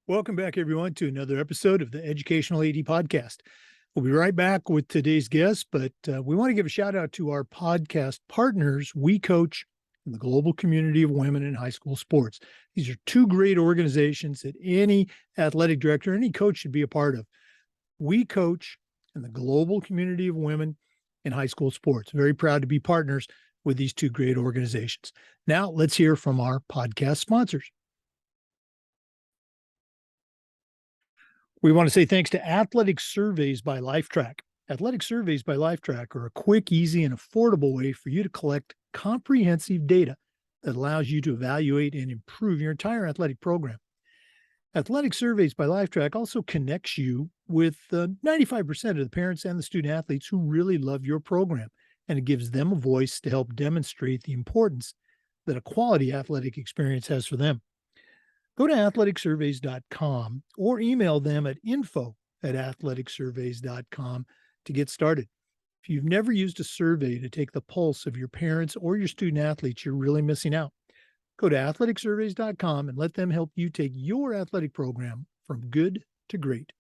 Welcome back, everyone, to another episode of the Educational AD Podcast. We'll be right back with today's guest, but we want to give a shout out to our podcast partners, We Coach and the Global Community of Women in High School Sports. These are two great organizations that any athletic director, any coach should be a part of. We Coach and the Global Community of Women in High School Sports. Very proud to be partners with these two great organizations. Now, let's hear from our podcast sponsors. We want to say thanks to Athletic Surveys by Lifetrack. Athletic Surveys by Lifetrack are a quick, easy, and affordable way for you to collect comprehensive data that allows you to evaluate and improve your entire athletic program. Athletic Surveys by Lifetrack also connects you with 95% of the parents and the student athletes who really love your program, and it gives them a voice to help demonstrate the importance that a quality athletic experience has for them. Go to athleticsurveys.com or email them at info@athleticsurveys.com to get started. If you've never used a survey to take the pulse of your parents or your student athletes, you're really missing out. Go to athleticsurveys.com and let them help you take your athletic program from good to great.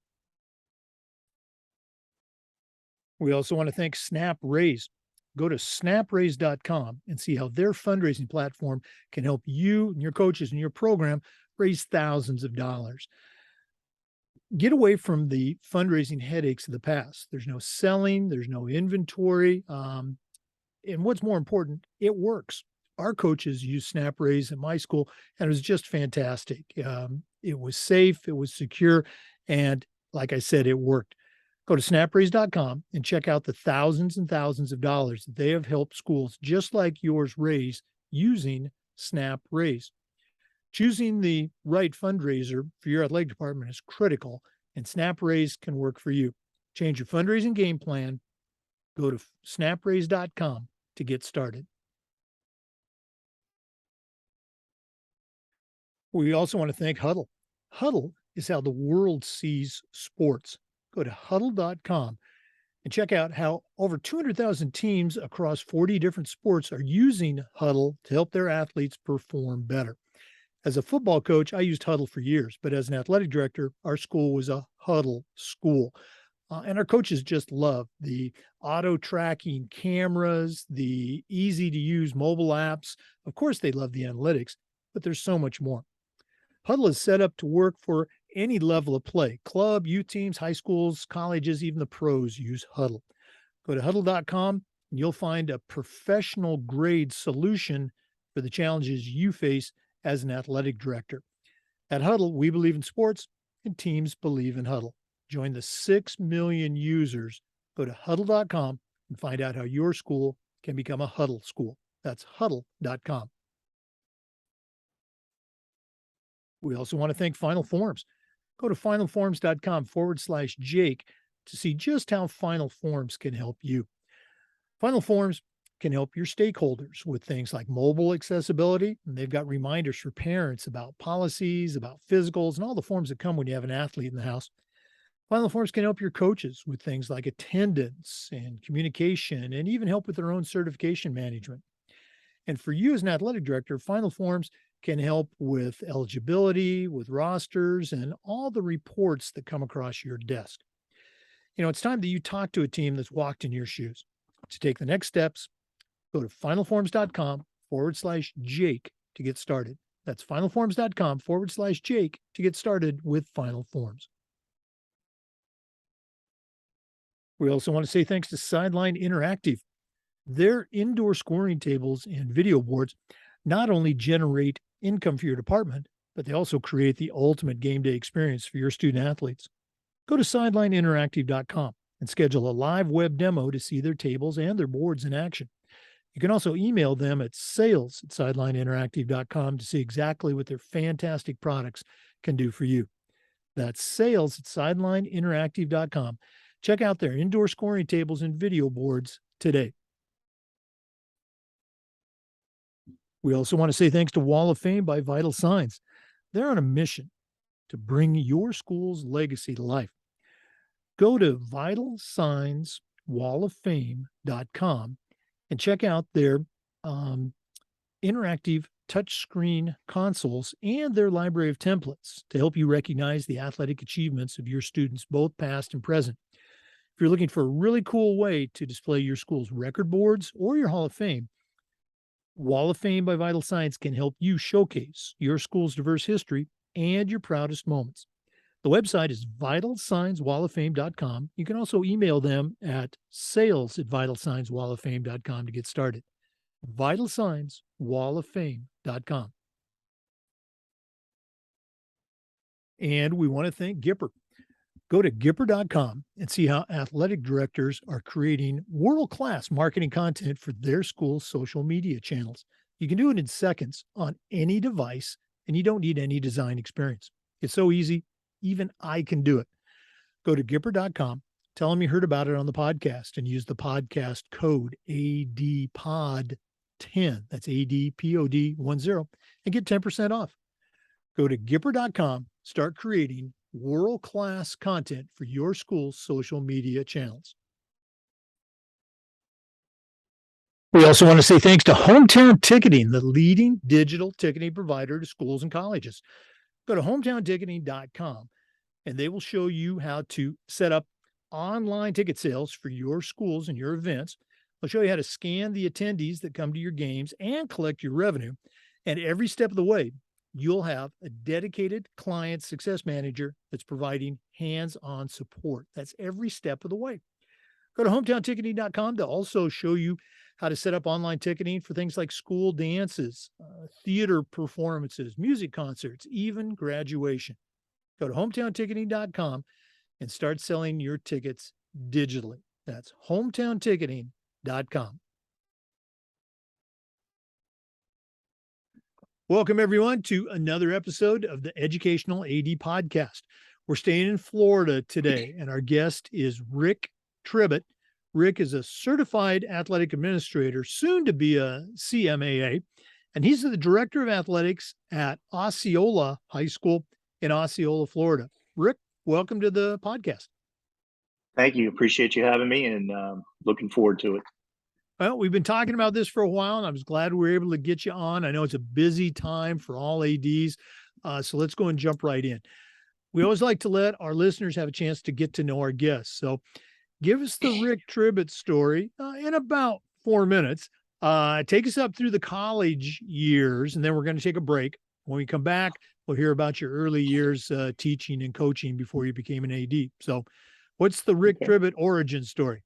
We also want to thank SnapRaise. Go to snapraise.com and see how their fundraising platform can help you and your coaches and your program raise thousands of dollars. Get away from the fundraising headaches of the past. There's no selling, there's no inventory. And what's more important, it works. Our coaches use SnapRaise at my school, and it was just fantastic. It was safe, it was secure, and like I said, it worked. Go to snapraise.com and check out the thousands and thousands of dollars that they have helped schools just like yours raise using SnapRaise. Choosing the right fundraiser for your athletic department is critical, and SnapRaise can work for you. Change your fundraising game plan. Go to snapraise.com to get started. We also want to thank Huddle. Huddle is how the world sees sports. Go to huddle.com and check out how over 200,000 teams across 40 different sports are using Huddle to help their athletes perform better. As a football coach, I used Huddle for years, but as an athletic director, our school was a Huddle school. And our coaches just love the auto tracking cameras, the easy to use mobile apps. Of course, they love the analytics, but there's so much more. Huddle is set up to work for any level of play. Club, youth teams, high schools, colleges, even the pros use Huddle. Go to huddle.com and you'll find a professional grade solution for the challenges you face as an athletic director. At Huddle, we believe in sports and teams believe in Huddle. Join the 6 million users. Go to huddle.com and find out how your school can become a Huddle school. That's huddle.com. We also want to thank Final Forms. Go to finalforms.com/Jake to see just how Final Forms can help you. Final Forms can help your stakeholders with things like mobile accessibility. And they've got reminders for parents about policies, about physicals, and all the forms that come when you have an athlete in the house. Final Forms can help your coaches with things like attendance and communication, and even help with their own certification management. And for you as an athletic director, Final Forms can help with eligibility, with rosters, and all the reports that come across your desk. You know, it's time that you talk to a team that's walked in your shoes. To take the next steps, go to finalforms.com/Jake to get started. That's finalforms.com/Jake to get started with Final Forms. We also want to say thanks to Sideline Interactive. Their indoor scoring tables and video boards not only generate income for your department, but they also create the ultimate game day experience for your student athletes. Go to sidelineinteractive.com and schedule a live web demo to see their tables and their boards in action. You can also email them at sales@sidelineinteractive.com to see exactly what their fantastic products can do for you. That's sales@sidelineinteractive.com. Check out their indoor scoring tables and video boards today. We also want to say thanks to Wall of Fame by Vital Signs. They're on a mission to bring your school's legacy to life. Go to vitalsignswalloffame.com and check out their interactive touchscreen consoles and their library of templates to help you recognize the athletic achievements of your students, both past and present. If you're looking for a really cool way to display your school's record boards or your Hall of Fame, Wall of Fame by Vital Signs can help you showcase your school's diverse history and your proudest moments. The website is vitalsignswalloffame.com. You can also email them at sales@vitalsignswalloffame.com to get started. vitalsignswalloffame.com. And we want to thank Gipper. Go to Gipper.com and see how athletic directors are creating world-class marketing content for their school's social media channels. You can do it in seconds on any device, and you don't need any design experience. It's so easy, even I can do it. Go to Gipper.com, tell them you heard about it on the podcast, and use the podcast code ADPOD10. That's ADPOD10, and get 10% off. Go to Gipper.com, start creating world-class content for your school's social media channels. We also want to say thanks to Hometown Ticketing, the leading digital ticketing provider to schools and colleges. Go to hometownticketing.com and they will show you how to set up online ticket sales for your schools and your events. They'll show you how to scan the attendees that come to your games and collect your revenue. And every step of the way, you'll have a dedicated client success manager that's providing hands-on support. That's every step of the way. Go to hometownticketing.com to also show you how to set up online ticketing for things like school dances, theater performances, music concerts, even graduation. Go to hometownticketing.com and start selling your tickets digitally. That's hometownticketing.com. Welcome, everyone, to another episode of the Educational AD Podcast. We're staying in Florida today, and our guest is Rick Tribit. Rick is a certified athletic administrator, soon to be a CMAA, and he's the director of athletics at Osceola High School in Osceola, Florida. Rick, welcome to the podcast. Thank you. Appreciate you having me, and looking forward to it. Well, we've been talking about this for a while, and I was glad we were able to get you on. I know it's a busy time for all ADs, so let's go and jump right in. We always like to let our listeners have a chance to get to know our guests. So give us the Rick Tribit story in about 4 minutes. Take us up through the college years, and then we're going to take a break. When we come back, we'll hear about your early years teaching and coaching before you became an AD. So what's the Rick Tribit origin story?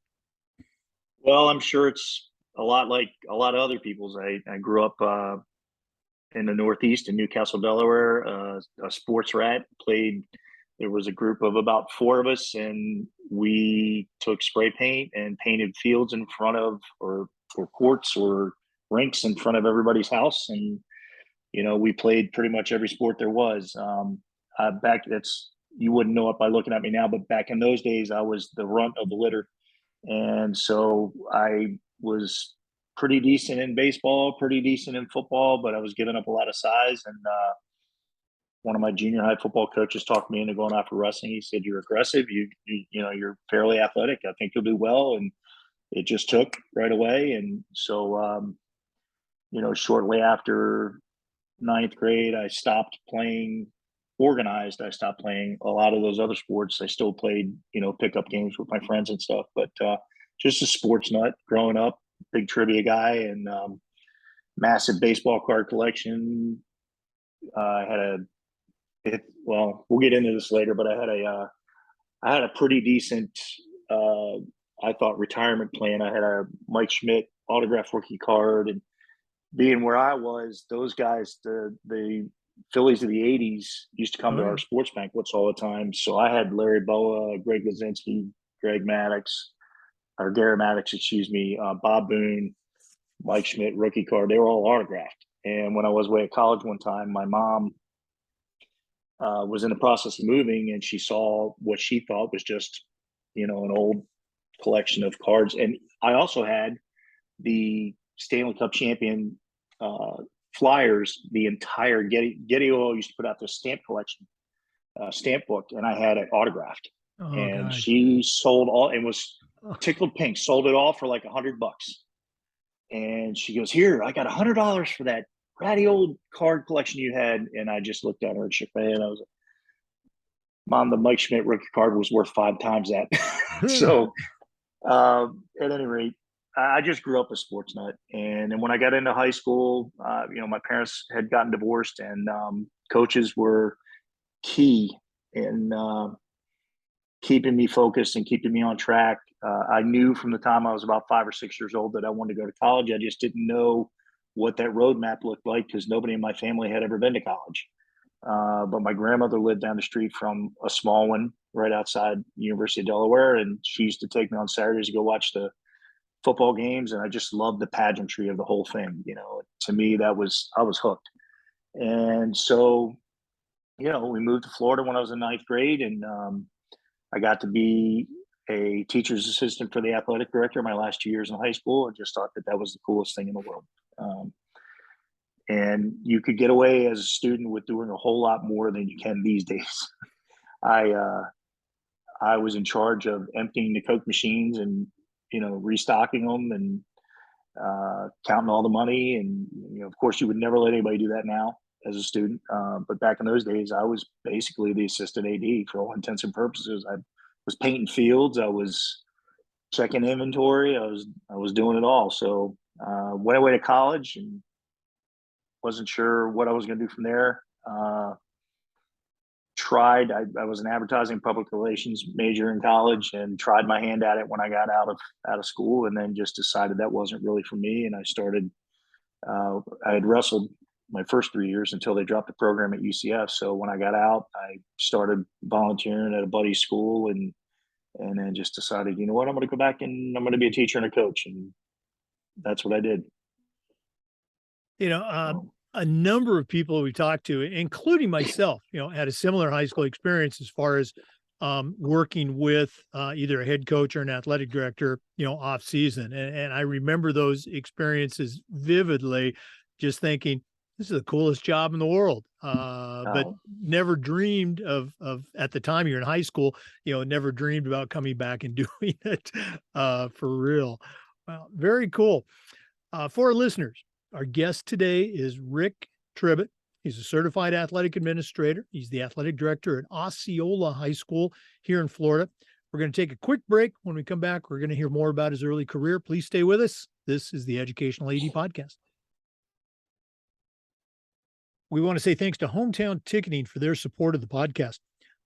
Well, I'm sure it's a lot like a lot of other people's. I grew up in the Northeast in Newcastle, Delaware, a sports rat. There was a group of about 4 of us, and we took spray paint and painted fields in front of, or courts or rinks in front of everybody's house. And, you know, we played pretty much every sport there was. You wouldn't know it by looking at me now, but back in those days, I was the runt of the litter. And so I was pretty decent in baseball, pretty decent in football, but I was giving up a lot of size. And one of my junior high football coaches talked me into going after wrestling. He said, "You're aggressive. You're fairly athletic. I think you'll do well." And it just took right away. And so, shortly after 9th grade, I stopped playing organized. I stopped playing a lot of those other sports. I still played, pickup games with my friends and stuff, but just a sports nut growing up, big trivia guy, and massive baseball card collection. We'll get into this later, but I had a pretty decent, I thought, retirement plan. I had a Mike Schmidt autographed rookie card, and being where I was, those guys, the Phillies of the 80s used to come to our sports banquets all the time. So I had Larry Boa, Greg Lazinski, Gary Maddox, Bob Boone, Mike Schmidt, rookie card. They were all autographed. And when I was away at college one time, my mom was in the process of moving, and she saw what she thought was just, an old collection of cards. And I also had the Stanley Cup champion flyers, the entire Getty Oil used to put out this stamp collection, stamp book, and I had it autographed. And she sold all, and was tickled pink, sold it all for like $100. And she goes, "Here, I got $100 for that ratty old card collection you had. And I just looked at her and shook my head. I was like, Mom, the Mike Schmidt rookie card was worth 5 times that. So at any rate, I just grew up a sports nut. And then when I got into high school, my parents had gotten divorced, and coaches were key in keeping me focused and keeping me on track. I knew from the time I was about 5 or 6 years old that I wanted to go to college. I just didn't know what that roadmap looked like because nobody in my family had ever been to college. But my grandmother lived down the street from a small one right outside University of Delaware, and she used to take me on Saturdays to go watch the football games, and I just loved the pageantry of the whole thing. To me, I was hooked. And so, we moved to Florida when I was in ninth grade, and I got to be a teacher's assistant for the athletic director my last 2 years in high school. I just thought that was the coolest thing in the world. And you could get away as a student with doing a whole lot more than you can these days. I was in charge of emptying the Coke machines and restocking them and counting all the money. And of course, you would never let anybody do that now as a student. But back in those days, I was basically the assistant AD for all intents and purposes. I was painting fields. I was checking inventory. I was doing it all. So went away to college and wasn't sure what I was going to do from there. I was an advertising public relations major in college and tried my hand at it when I got out of school, and then just decided that wasn't really for me. And I started, I had wrestled my first 3 years until they dropped the program at UCF. So when I got out, I started volunteering at a buddy's school and then just decided, you know what, I'm going to go back and I'm going to be a teacher and a coach. And that's what I did. A number of people we talked to, including myself, had a similar high school experience as far as working with either a head coach or an athletic director, off season. And I remember those experiences vividly, just thinking, this is the coolest job in the world. But never dreamed of at the time you're in high school, never dreamed about coming back and doing it for real. Well, very cool. For our listeners, our guest today is Rick Tribit. He's a certified athletic administrator. He's the athletic director at Osceola High School here in Florida. We're going to take a quick break. When we come back, we're going to hear more about his early career. Please stay with us. This is the Educational AD Podcast. We want to say thanks to Hometown Ticketing for their support of the podcast.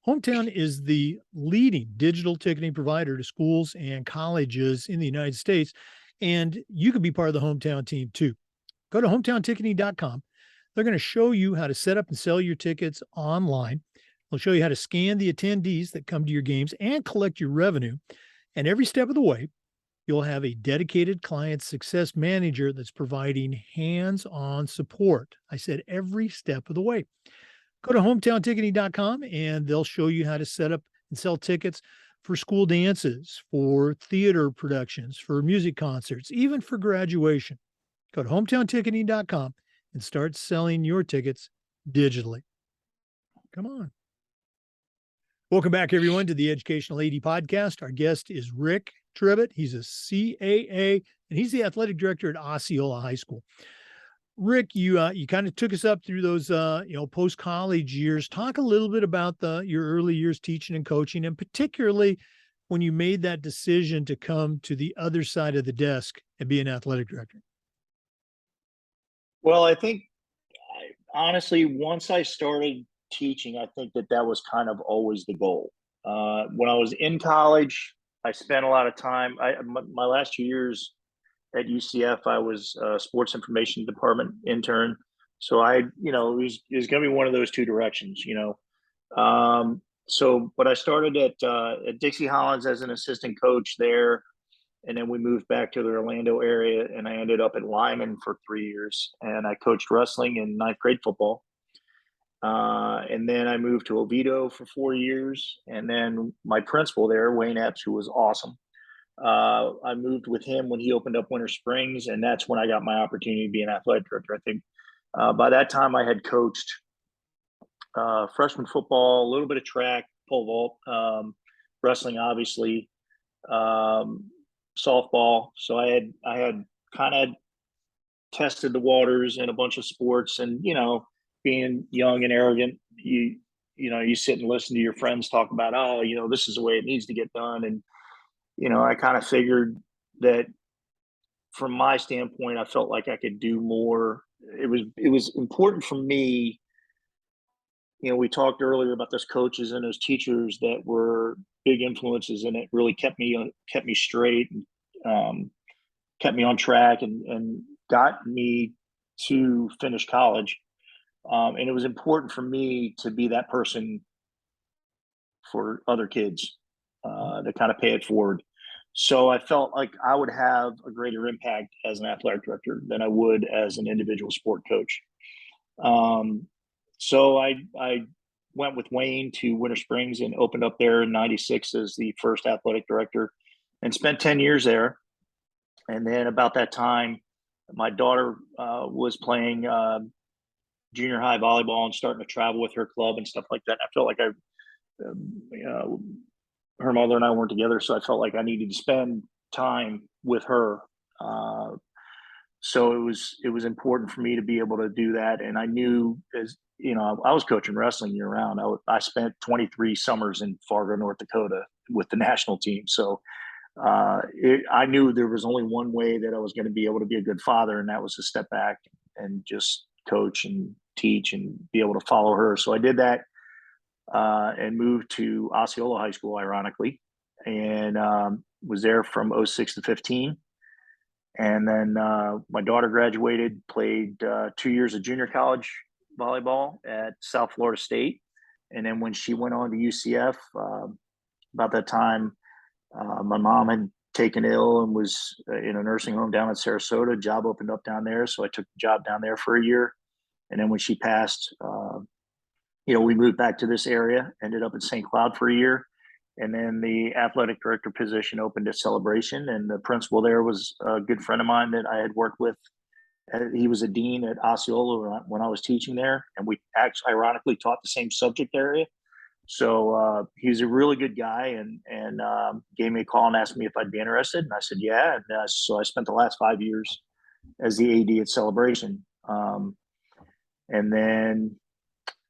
Hometown is the leading digital ticketing provider to schools and colleges in the United States, and you can be part of the Hometown team too. Go to hometownticketing.com. They're going to show you how to set up and sell your tickets online. They'll show you how to scan the attendees that come to your games and collect your revenue. And every step of the way, you'll have a dedicated client success manager that's providing hands-on support. I said every step of the way. Go to hometownticketing.com and they'll show you how to set up and sell tickets for school dances, for theater productions, for music concerts, even for graduation. Go to hometownticketing.com and start selling your tickets digitally. Come on. Welcome back, everyone, to the Educational AD Podcast. Our guest is Rick Tribit. He's a CAA, and he's the athletic director at Osceola High School. Rick, you kind of took us up through those post-college years. Talk a little bit about your early years teaching and coaching, and particularly when you made that decision to come to the other side of the desk and be an athletic director. Well, I think honestly, once I started teaching, I think that was kind of always the goal. When I was in college, I spent a lot of time. My last 2 years at UCF, I was a sports information department intern. So it was going to be one of those two directions, but I started at Dixie Hollins as an assistant coach there. And then we moved back to the Orlando area, and I ended up at Lyman for 3 years. And I coached wrestling and ninth grade football. And then I moved to Oviedo for 4 years. And then my principal there, Wayne Epps, who was awesome, I moved with him when he opened up Winter Springs. And that's when I got my opportunity to be an athletic director. I think by that time I had coached freshman football, a little bit of track, pole vault, wrestling, obviously. Softball. So I had kind of tested the waters in a bunch of sports, and being young and arrogant, you sit and listen to your friends talk about, oh, this is the way it needs to get done. And I kind of figured that from my standpoint, I felt like I could do more. It was important for me. We talked earlier about those coaches and those teachers that were big influences, and it really kept me straight, and kept me on track, and got me to finish college. And it was important for me to be that person for other kids, to kind of pay it forward. So I felt like I would have a greater impact as an athletic director than I would as an individual sport coach. So I went with Wayne to Winter Springs and opened up there in '96 as the first athletic director, and spent 10 years there. And then about that time, my daughter was playing junior high volleyball and starting to travel with her club and stuff like that. I felt like her mother and I weren't together, so I felt like I needed to spend time with her. So it was important for me to be able to do that. And I knew, as I was coaching wrestling year round. I spent 23 summers in Fargo, North Dakota with the national team. So I knew there was only one way that I was going to be able to be a good father, and that was to step back and just coach and teach and be able to follow her. So I did that, and moved to Osceola High School, ironically, and was there from '06 to '15. And then my daughter graduated, played 2 years of junior college volleyball at South Florida State. And then when she went on to UCF, about that time, my mom had taken ill and was in a nursing home down in Sarasota. Job opened up down there, so I took the job down there for a year. And then when she passed, we moved back to this area, ended up in St. Cloud for a year. And then the athletic director position opened at Celebration, and the principal there was a good friend of mine that I had worked with. He was a dean at Osceola when I was teaching there, and we actually ironically taught the same subject area. So he was a really good guy, and gave me a call and asked me if I'd be interested, and I said yeah. And so I spent the last 5 years as the AD at Celebration, and then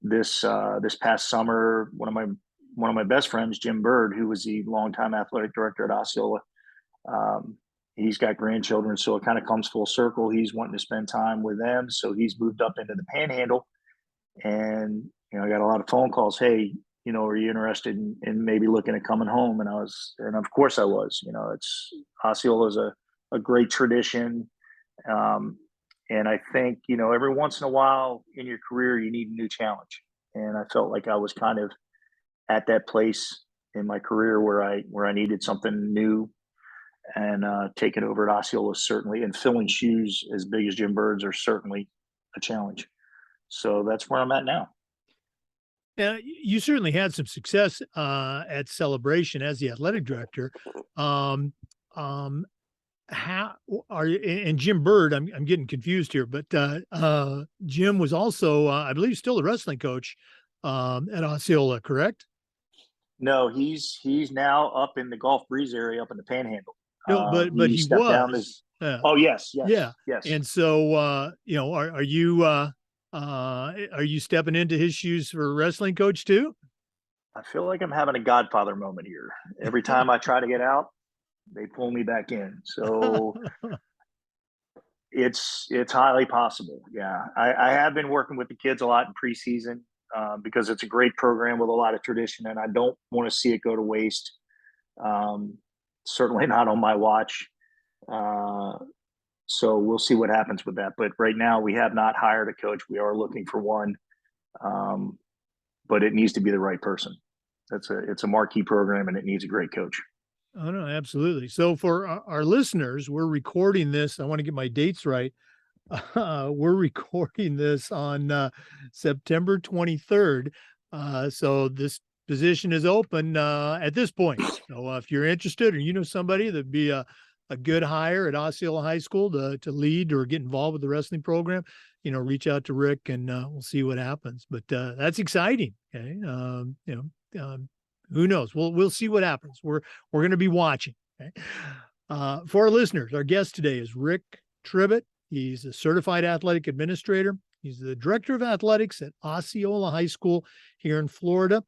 this past summer, one of my best friends, Jim Bird, who was the longtime athletic director at Osceola, he's got grandchildren, so it kind of comes full circle. He's wanting to spend time with them, so he's moved up into the Panhandle, and I got a lot of phone calls. Hey, are you interested in maybe looking at coming home? And of course I was. It's Osceola is a great tradition, and I think every once in a while in your career you need a new challenge, and I felt like I was kind of at that place in my career where I needed something new, and taking over at Osceola certainly, and filling shoes as big as Jim Bird's are certainly a challenge. So that's where I'm at now. Yeah, you certainly had some success at Celebration as the athletic director. How are you? And Jim Bird, I'm getting confused here, but Jim was also, I believe, still a wrestling coach at Osceola, correct? No, he's now up in the Gulf Breeze area, up in the Panhandle. No, but He he stepped down was. as. Oh yes, Yeah. yes. And so, are you stepping into his shoes for wrestling coach too? I feel like I'm having a Godfather moment here. Every time I try to get out, they pull me back in. So it's highly possible. Yeah, I have been working with the kids a lot in preseason, because it's a great program with a lot of tradition, and I don't want to see it go to waste. Certainly not on my watch. So we'll see what happens with that. But right now, we have not hired a coach. We are looking for one, but it needs to be the right person. It's a marquee program, and it needs a great coach. Oh, no, absolutely. So for our listeners, we're recording this. I want to get my dates right. We're recording this on September 23rd. So this position is open at this point. So if you're interested, or somebody that'd be a good hire at Osceola High School to lead or get involved with the wrestling program, reach out to Rick, and we'll see what happens. But that's exciting. Okay. Who knows? We'll see what happens. We're going to be watching. Okay? For our listeners, our guest today is Rick Tribit. He's a certified athletic administrator. He's the director of athletics at Osceola High School here in Florida.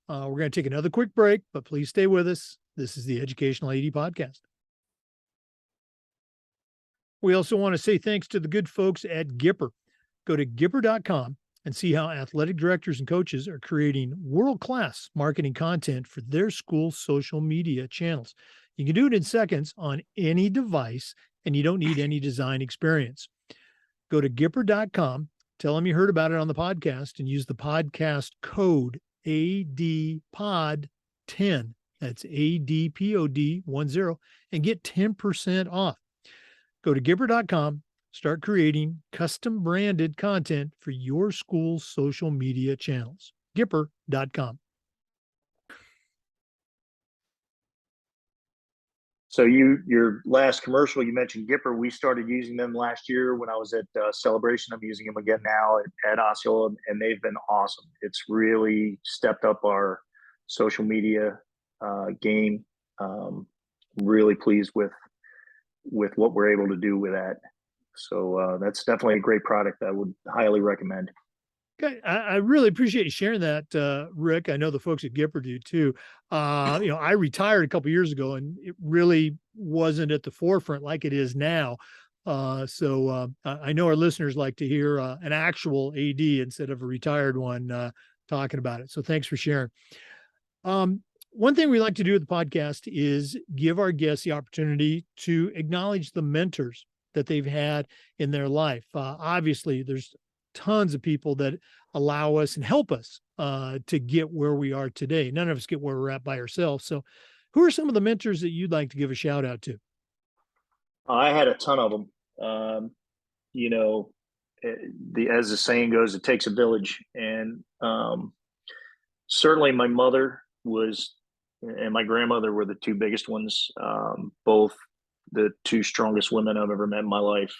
We're going to take another quick break, but please stay with us. This is the Educational AD Podcast. We also want to say thanks to the good folks at Gipper. Go to Gipper.com and see how athletic directors and coaches are creating world-class marketing content for their school's social media channels. You can do it in seconds on any device, and you don't need any design experience. Go to Gipper.com, tell them you heard about it on the podcast, and use the podcast code ADPOD10. That's ADPOD10, and get 10% off. Go to Gipper.com, start creating custom branded content for your school's social media channels. Gipper.com. So your last commercial, you mentioned Gipper. We started using them last year when I was at Celebration. I'm using them again now at Osceola, and they've been awesome. It's really stepped up our social media game. Really pleased with what we're able to do with that. So that's definitely a great product I would highly recommend. Okay, I really appreciate you sharing that, Rick. I know the folks at Gipper do too. I retired a couple of years ago, and it really wasn't at the forefront like it is now. So I know our listeners like to hear an actual AD instead of a retired one talking about it. So thanks for sharing. One thing we like to do with the podcast is give our guests the opportunity to acknowledge the mentors that they've had in their life. Obviously, there's tons of people that allow us and help us to get where we are today. None of us get where we're at by ourselves. So who are some of the mentors that you'd like to give a shout out to? I had a ton of them. As the saying goes, it takes a village. And certainly my mother and my grandmother were the two biggest ones, both the two strongest women I've ever met in my life.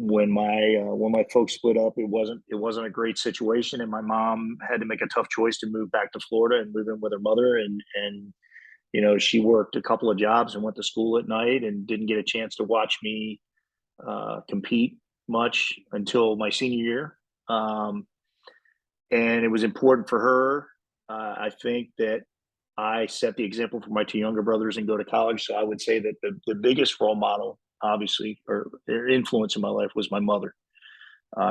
When my folks split up, it wasn't a great situation, and my mom had to make a tough choice to move back to Florida and move in with her mother. And she worked a couple of jobs and went to school at night and didn't get a chance to watch me compete much until my senior year. And it was important for her. I think that I set the example for my two younger brothers and go to college. So I would say that the biggest role model, obviously, or influence in my life was my mother.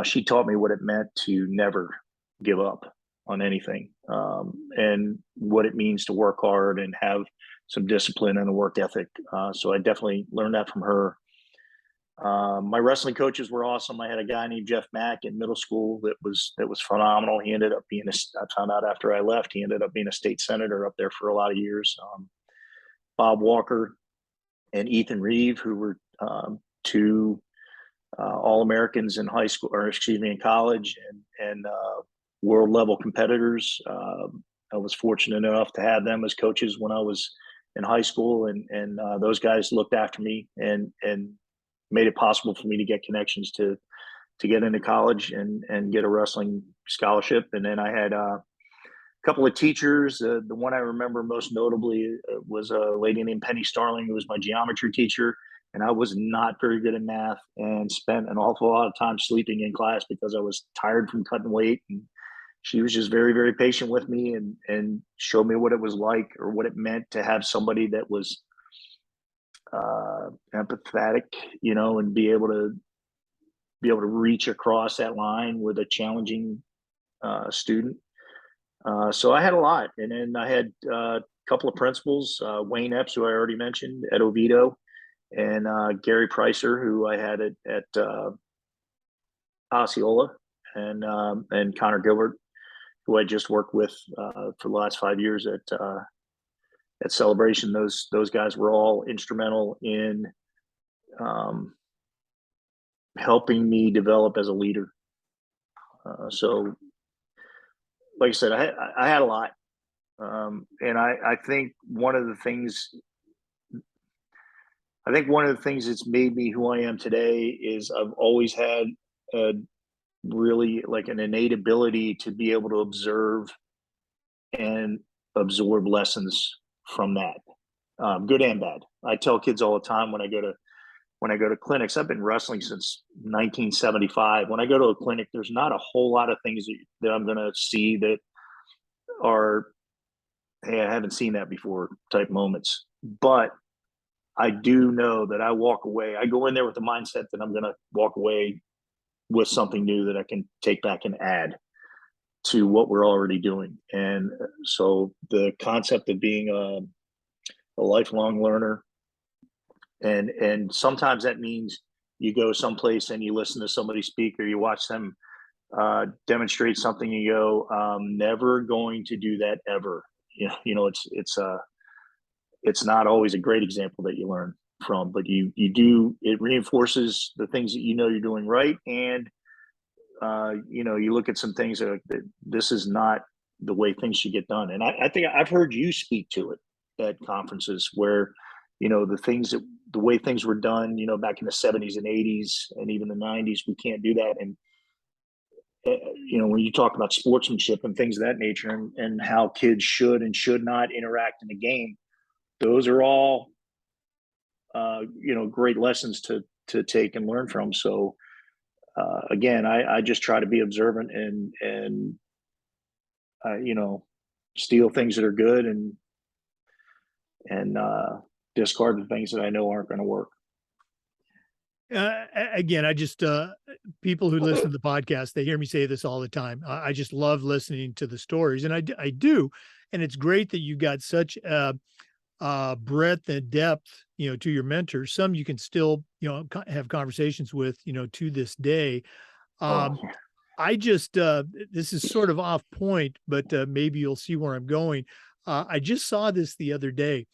She taught me what it meant to never give up on anything, and what it means to work hard and have some discipline and a work ethic. So I definitely learned that from her. My wrestling coaches were awesome. I had a guy named Jeff Mack in middle school that was phenomenal. He ended up being I found out after I left, he ended up being a state senator up there for a lot of years. Bob Walker and Ethan Reeve, who were two All-Americans in high school, in college, and world level competitors. I was fortunate enough to have them as coaches when I was in high school, and those guys looked after me and made it possible for me to get connections to get into college and get a wrestling scholarship. And then I had a couple of teachers. The one I remember most notably was a lady named Penny Starling, who was my geometry teacher. And I was not very good at math and spent an awful lot of time sleeping in class because I was tired from cutting weight. And she was just very, very patient with me and showed me what it was like, or what it meant to have somebody that was empathetic, and be able to reach across that line with a challenging student. So I had a lot. And then I had a couple of principals, Wayne Epps, who I already mentioned at Oviedo, and Gary Pricer, who I had at Osceola, and Connor Gilbert, who I just worked with for the last 5 years at Celebration. Those guys were all instrumental in helping me develop as a leader. So, like I said, I had a lot, and I think one of the things that's made me who I am today is I've always had a really like an innate ability to be able to observe and absorb lessons from that, good and bad. I tell kids all the time when I go to when I go to clinics, I've been wrestling since 1975. When I go to a clinic, there's not a whole lot of things that I'm going to see that are, hey, I haven't seen that before type moments. But I do know that I walk away. I go in there with the mindset that I'm going to walk away with something new that I can take back and add to what we're already doing. And so the concept of being a lifelong learner, and sometimes that means you go someplace and you listen to somebody speak, or you watch them demonstrate something, and you go, never going to do that ever. It's not always a great example that you learn from, but you do, it reinforces the things that you're doing right. And you look at some things that this is not the way things should get done. And I think I've heard you speak to it at conferences where, the way things were done, back in the 70s and 80s and even the 90s, we can't do that. And, when you talk about sportsmanship and things of that nature, and how kids should and should not interact in the game, those are all, great lessons to take and learn from. So, again, I just try to be observant and steal things that are good, and discard the things that I know aren't going to work. Again, I just, people who listen to the podcast, they hear me say this all the time. I just love listening to the stories, and I do. And it's great that you got such breadth and depth, to your mentors. Some you can still, have conversations with, to this day. I just, this is sort of off point, but maybe you'll see where I'm going. I just saw this the other day,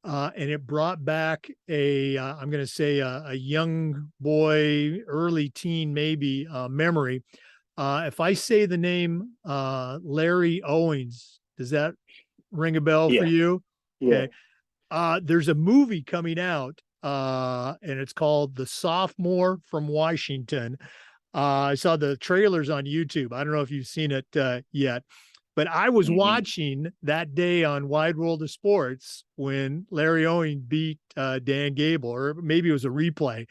and it brought back I'm going to say a young boy, early teen, maybe, memory. If I say the name Larry Owens, does that ring a bell for you? Yeah. Okay. There's a movie coming out, and it's called The Sophomore from Washington. I saw the trailers on YouTube. I don't know if you've seen it yet, but I was watching that day on Wide World of Sports when Larry Owens beat Dan Gable, or maybe it was a replay.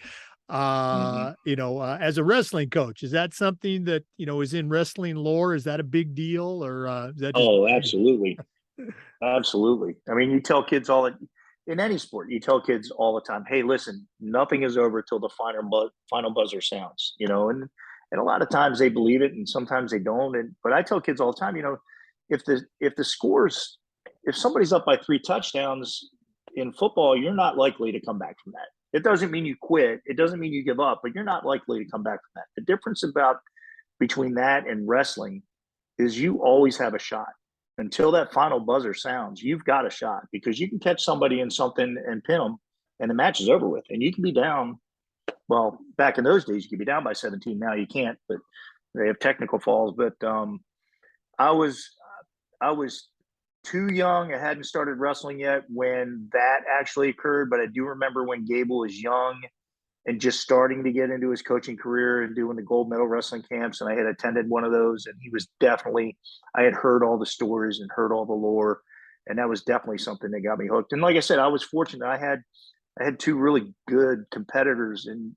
As a wrestling coach, is that something that is in wrestling lore? Is that a big deal, or is that just? Oh, absolutely. Absolutely. I mean, you tell kids in any sport, you tell kids all the time, hey, listen, nothing is over till the final buzzer sounds, and a lot of times they believe it and sometimes they don't. But I tell kids all the time, if somebody's up by 3 touchdowns in football, you're not likely to come back from that. It doesn't mean you quit. It doesn't mean you give up, but you're not likely to come back from that. The difference between that and wrestling is you always have a shot. Until that final buzzer sounds, you've got a shot, because you can catch somebody in something and pin them, and the match is over with. And you can be down. Well, back in those days, you could be down by 17. Now you can't, but they have technical falls. But I was too young. I hadn't started wrestling yet when that actually occurred. But I do remember when Gable was young and just starting to get into his coaching career and doing the gold medal wrestling camps. And I had attended one of those, and he was definitely, I had heard all the stories and heard all the lore. And that was definitely something that got me hooked. And like I said, I was fortunate. I had 2 really good competitors in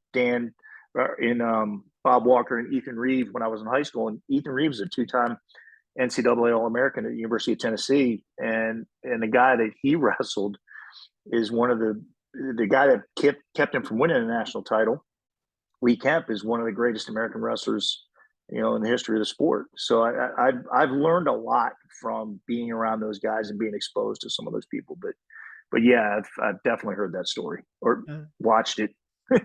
Bob Walker and Ethan Reeves when I was in high school. And Ethan Reeves is a 2-time NCAA All-American at the University of Tennessee. And the guy that he wrestled is one of the guy that kept him from winning the national title. Lee Kemp is one of the greatest American wrestlers, in the history of the sport. So I've learned a lot from being around those guys and being exposed to some of those people. But yeah, I've definitely heard that story or watched it. All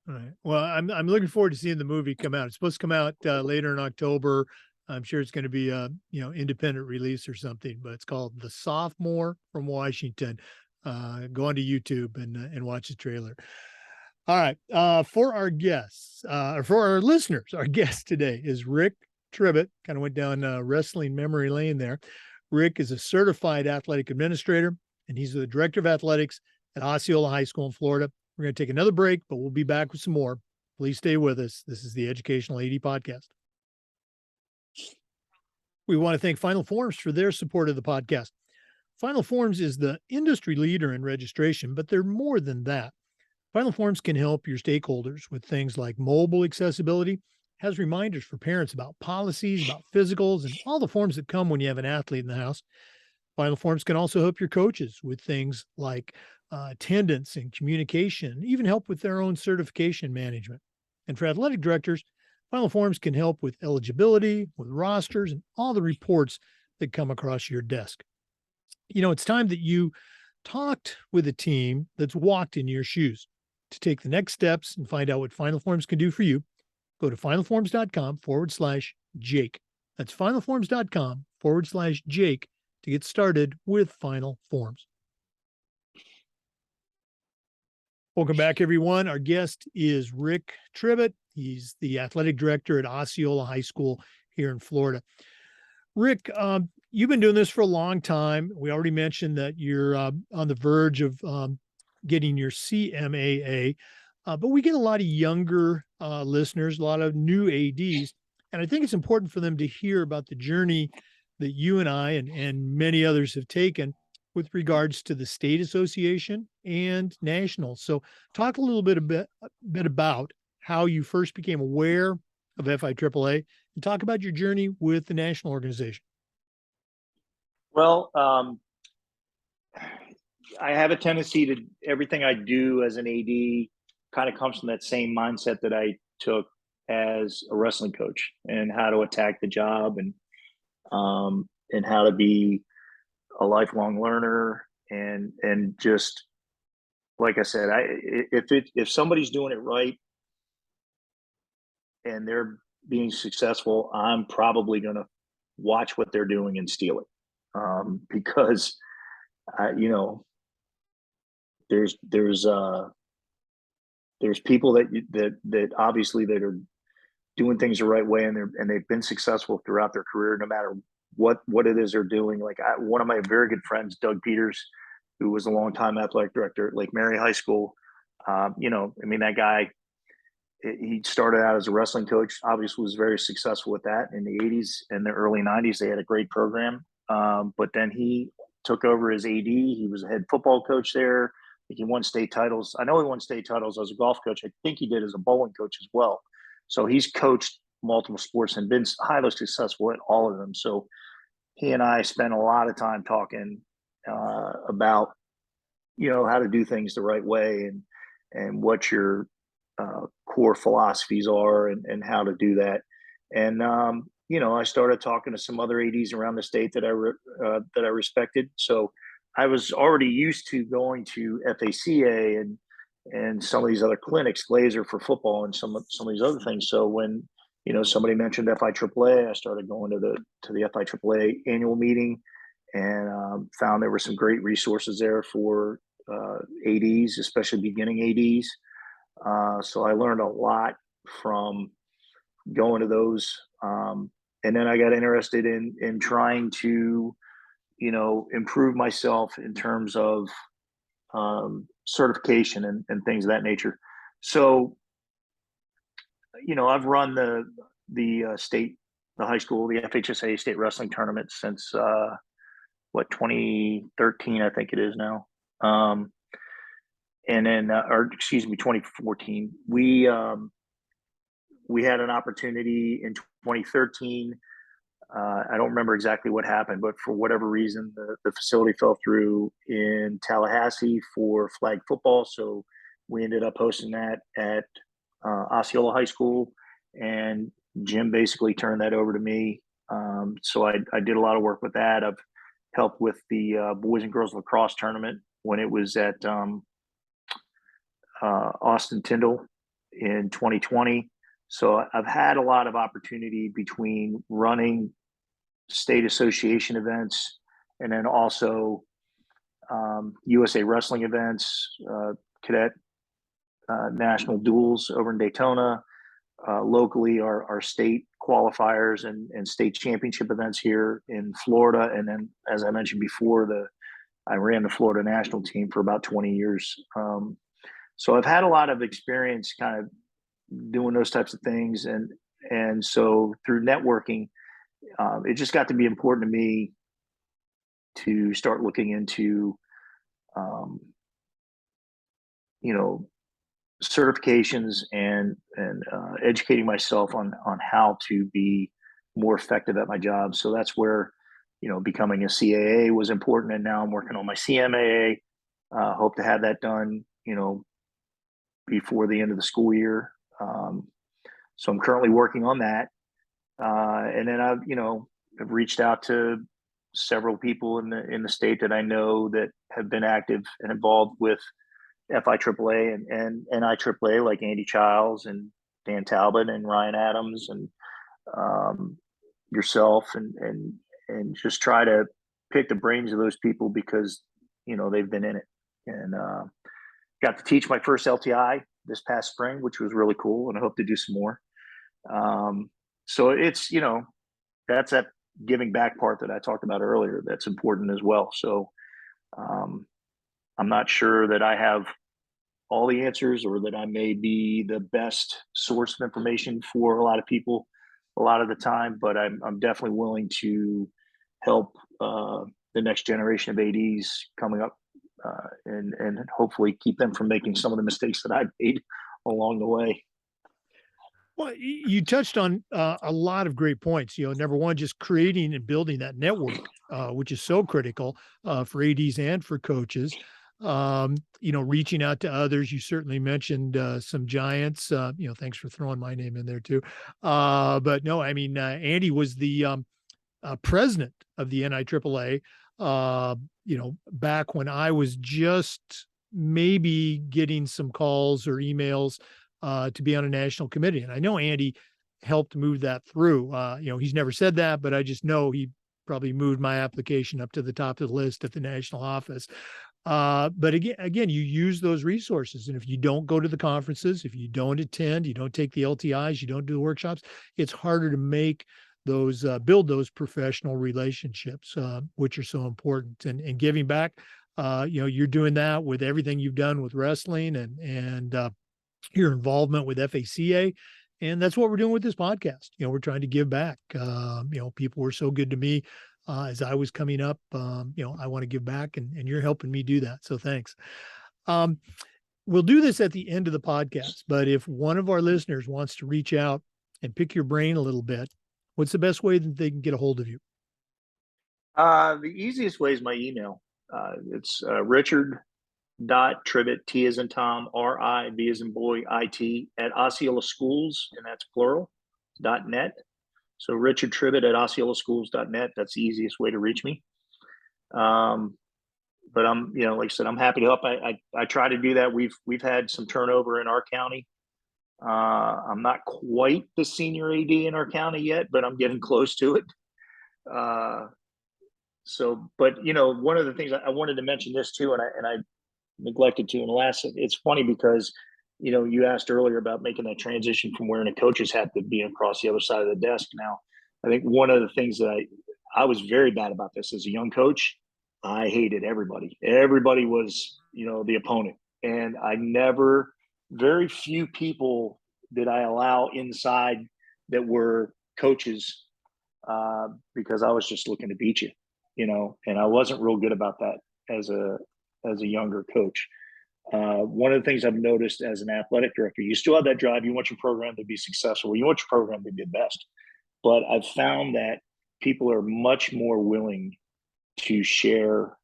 right. Well, I'm looking forward to seeing the movie come out. It's supposed to come out later in October. I'm sure it's going to be a independent release or something, but it's called The Sophomore from Washington. Go onto YouTube and watch the trailer. All right. For our guests, or for our listeners, our guest today is Rick Tribit. Kind of went down wrestling memory lane there. Rick is a certified athletic administrator, and he's the director of athletics at Osceola High School in Florida. We're going to take another break, but we'll be back with some more. Please stay with us. This is the Educational AD Podcast. We want to thank Final Forms for their support of the podcast. Final Forms is the industry leader in registration, but they're more than that. Final Forms can help your stakeholders with things like mobile accessibility, has reminders for parents about policies, about physicals, and all the forms that come when you have an athlete in the house. Final Forms can also help your coaches with things like attendance and communication, even help with their own certification management. And for athletic directors, Final Forms can help with eligibility, with rosters, and all the reports that come across your desk. It's time that you talked with a team that's walked in your shoes. To take the next steps and find out what Final Forms can do for you, go to finalforms.com/Jake. That's finalforms.com/Jake to get started with Final Forms. Welcome back, everyone. Our guest is Rick Tribit. He's the athletic director at Osceola High School here in Florida. Rick, you've been doing this for a long time. We already mentioned that you're on the verge of getting your CMAA, but we get a lot of younger listeners, a lot of new ADs, and I think it's important for them to hear about the journey that you and I and many others have taken with regards to the state association and national. So talk a little bit about how you first became aware of FIAAA and talk about your journey with the national organization. Well, I have a tendency to everything I do as an AD kind of comes from that same mindset that I took as a wrestling coach, and how to attack the job, and how to be a lifelong learner, and just like I said, if somebody's doing it right and they're being successful, I'm probably going to watch what they're doing and steal it, because there's people that obviously that are doing things the right way, and they've been successful throughout their career, no matter what it is they're doing. Like one of my very good friends, Doug Peters, who was a longtime athletic director at Lake Mary High School. That guy, he started out as a wrestling coach, obviously was very successful with that in the 80s and the early 90s. They had a great program. But then he took over as AD. He was a head football coach there. He won state titles. I know he won state titles as a golf coach. I think he did as a bowling coach as well. So he's coached multiple sports and been highly successful at all of them. So he and I spent a lot of time talking about, how to do things the right way, and what your core philosophies are, and how to do that. And I started talking to some other ADs around the state that I respected. So I was already used to going to FACA and some of these other clinics, Glazer for football, and some of these other things. So when somebody mentioned FIAAA, I started going to the FIAAA annual meeting, and found there were some great resources there for ADs, especially beginning ADs. So I learned a lot from going to those. And then I got interested in trying to, improve myself in terms of certification and things of that nature. So, I've run the high school, the FHSA state wrestling tournament since 2013, I think it is now. And then, 2014. We had an opportunity in 2013. I don't remember exactly what happened, but for whatever reason, the facility fell through in Tallahassee for flag football. So we ended up hosting that at Osceola High School, and Jim basically turned that over to me. So I did a lot of work with that. I've helped with the boys and girls lacrosse tournament when it was at Austin Tyndall in 2020. So I've had a lot of opportunity between running state association events, and then also USA wrestling events, cadet national duels over in Daytona, locally our state qualifiers and state championship events here in Florida. And then, as I mentioned before, I ran the Florida national team for about 20 years. So I've had a lot of experience kind of doing those types of things. And so through networking, it just got to be important to me to start looking into, certifications and educating myself on how to be more effective at my job. So that's where, becoming a CAA was important, and now I'm working on my CMAA. Hope to have that done, before the end of the school year. So I'm currently working on that, and then I've reached out to several people in the state that I know that have been active and involved with FIAAA and NIAAA, like Andy Childs and Dan Talbot and Ryan Adams and um, yourself, and just try to pick the brains of those people because they've been in it, and got to teach my first LTI this past spring, which was really cool, and I hope to do some more. So it's that's that giving back part that I talked about earlier. That's important as well. So um, I'm not sure that I have all the answers or that I may be the best source of information for a lot of people a lot of the time, but I'm definitely willing to help the next generation of ADs coming up, and hopefully keep them from making some of the mistakes that I've made along the way. Well, you touched on a lot of great points. Number one, just creating and building that network, which is so critical for ADs and for coaches. Reaching out to others. You certainly mentioned some giants. Thanks for throwing my name in there too. But no, I mean, Andy was the president of the NIAAA. Back when I was just maybe getting some calls or emails to be on a national committee. And I know Andy helped move that through. He's never said that, but I just know he probably moved my application up to the top of the list at the national office. But again, you use those resources. And if you don't go to the conferences, if you don't attend, you don't take the LTIs, you don't do the workshops, it's harder to make those, build those professional relationships, which are so important. And giving back, you're doing that with everything you've done with wrestling and your involvement with FACA. And that's what we're doing with this podcast. We're trying to give back. People were so good to me as I was coming up. I want to give back, and you're helping me do that. So thanks. We'll do this at the end of the podcast, but if one of our listeners wants to reach out and pick your brain a little bit, what's the best way that they can get a hold of you? The easiest way is my email. It's Richard.Tribit, T as in Tom, RIB as in boy, IT, at Osceola Schools, and that's plural, .net. So Richard Tribit at OsceolaSchools.net. That's the easiest way to reach me. But I'm, like I said, I'm happy to help. I try to do that. We've had some turnover in our county. I'm not quite the senior AD in our county yet, but I'm getting close to it. But one of the things I wanted to mention this too, and I neglected to in the last. It's funny because you asked earlier about making that transition from wearing a coach's hat to being across the other side of the desk. Now, I think one of the things that I was very bad about this as a young coach. I hated everybody. Everybody was the opponent, and very few people did I allow inside that were coaches, because I was just looking to beat you, and I wasn't real good about that as a younger coach. One of the things I've noticed as an athletic director, you still have that drive. You want your program to be successful. You want your program to be the best. But I've found that people are much more willing to share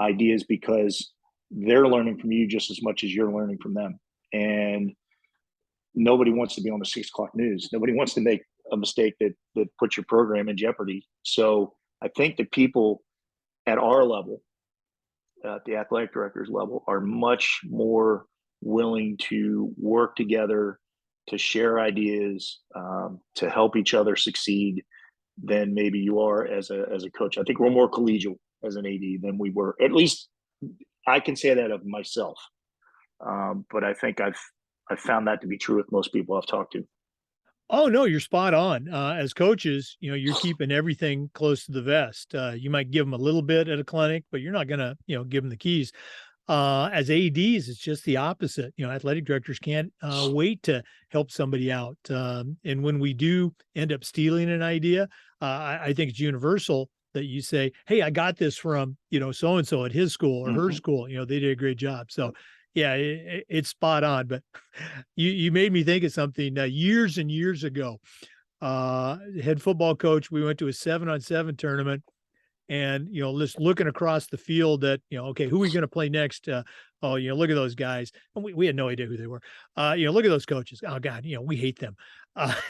ideas because they're learning from you just as much as you're learning from them. And nobody wants to be on the 6 o'clock news. Nobody wants to make a mistake that puts your program in jeopardy. So I think that people at our level, at the athletic director's level, are much more willing to work together, to share ideas, to help each other succeed than maybe you are as a coach. I think we're more collegial as an AD than we were. At least I can say that of myself. But I think I've found that to be true with most people I've talked to. Oh no, you're spot on. As coaches, you're keeping everything close to the vest. You might give them a little bit at a clinic, but you're not going to, give them the keys. As ADs, it's just the opposite. Athletic directors can't wait to help somebody out. And when we do end up stealing an idea, I think it's universal that you say, "Hey, I got this from so and so at his school or her school. They did a great job." So Yeah, it's spot on. But you made me think of something years and years ago. Head football coach, we went to a 7-on-7 tournament, and just looking across the field at okay, who are we going to play next? Oh, look at those guys. And we had no idea who they were. Look at those coaches. Oh God, we hate them.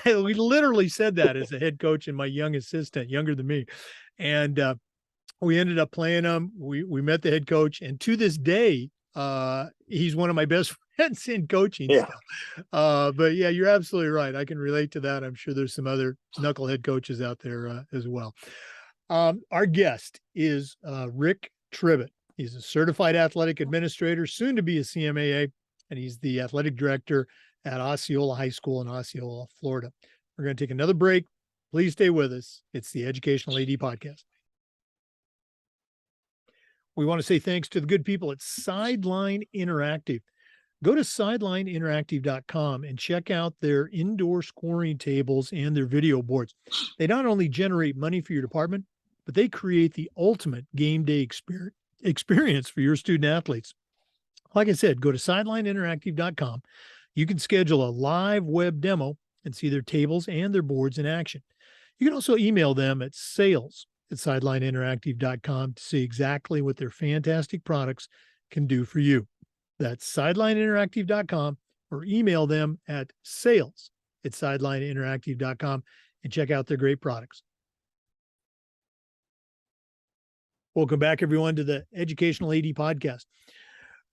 We literally said that as a head coach and my young assistant, younger than me, and we ended up playing them. We met the head coach, and to this day, he's one of my best friends in coaching Yeah. still. But yeah, you're absolutely right. I can relate to that. I'm sure there's some other knucklehead coaches out there as well. Our guest is Rick Tribit. He's a certified athletic administrator, soon to be a CMAA, and he's the athletic director at Osceola High School in Osceola, Florida. We're going to take another break. Please stay with us. It's the Educational AD Podcast. We want to say thanks to the good people at Sideline Interactive. Go to sidelineinteractive.com and check out their indoor scoring tables and their video boards. They not only generate money for your department, but they create the ultimate game day experience for your student athletes. Like I said, go to sidelineinteractive.com. You can schedule a live web demo and see their tables and their boards in action. You can also email them at sales@sidelineinteractive.com to see exactly what their fantastic products can do for you. That's sidelineinteractive.com, or email them at sales@sidelineinteractive.com and check out their great products. Welcome back, everyone, to the Educational AD Podcast.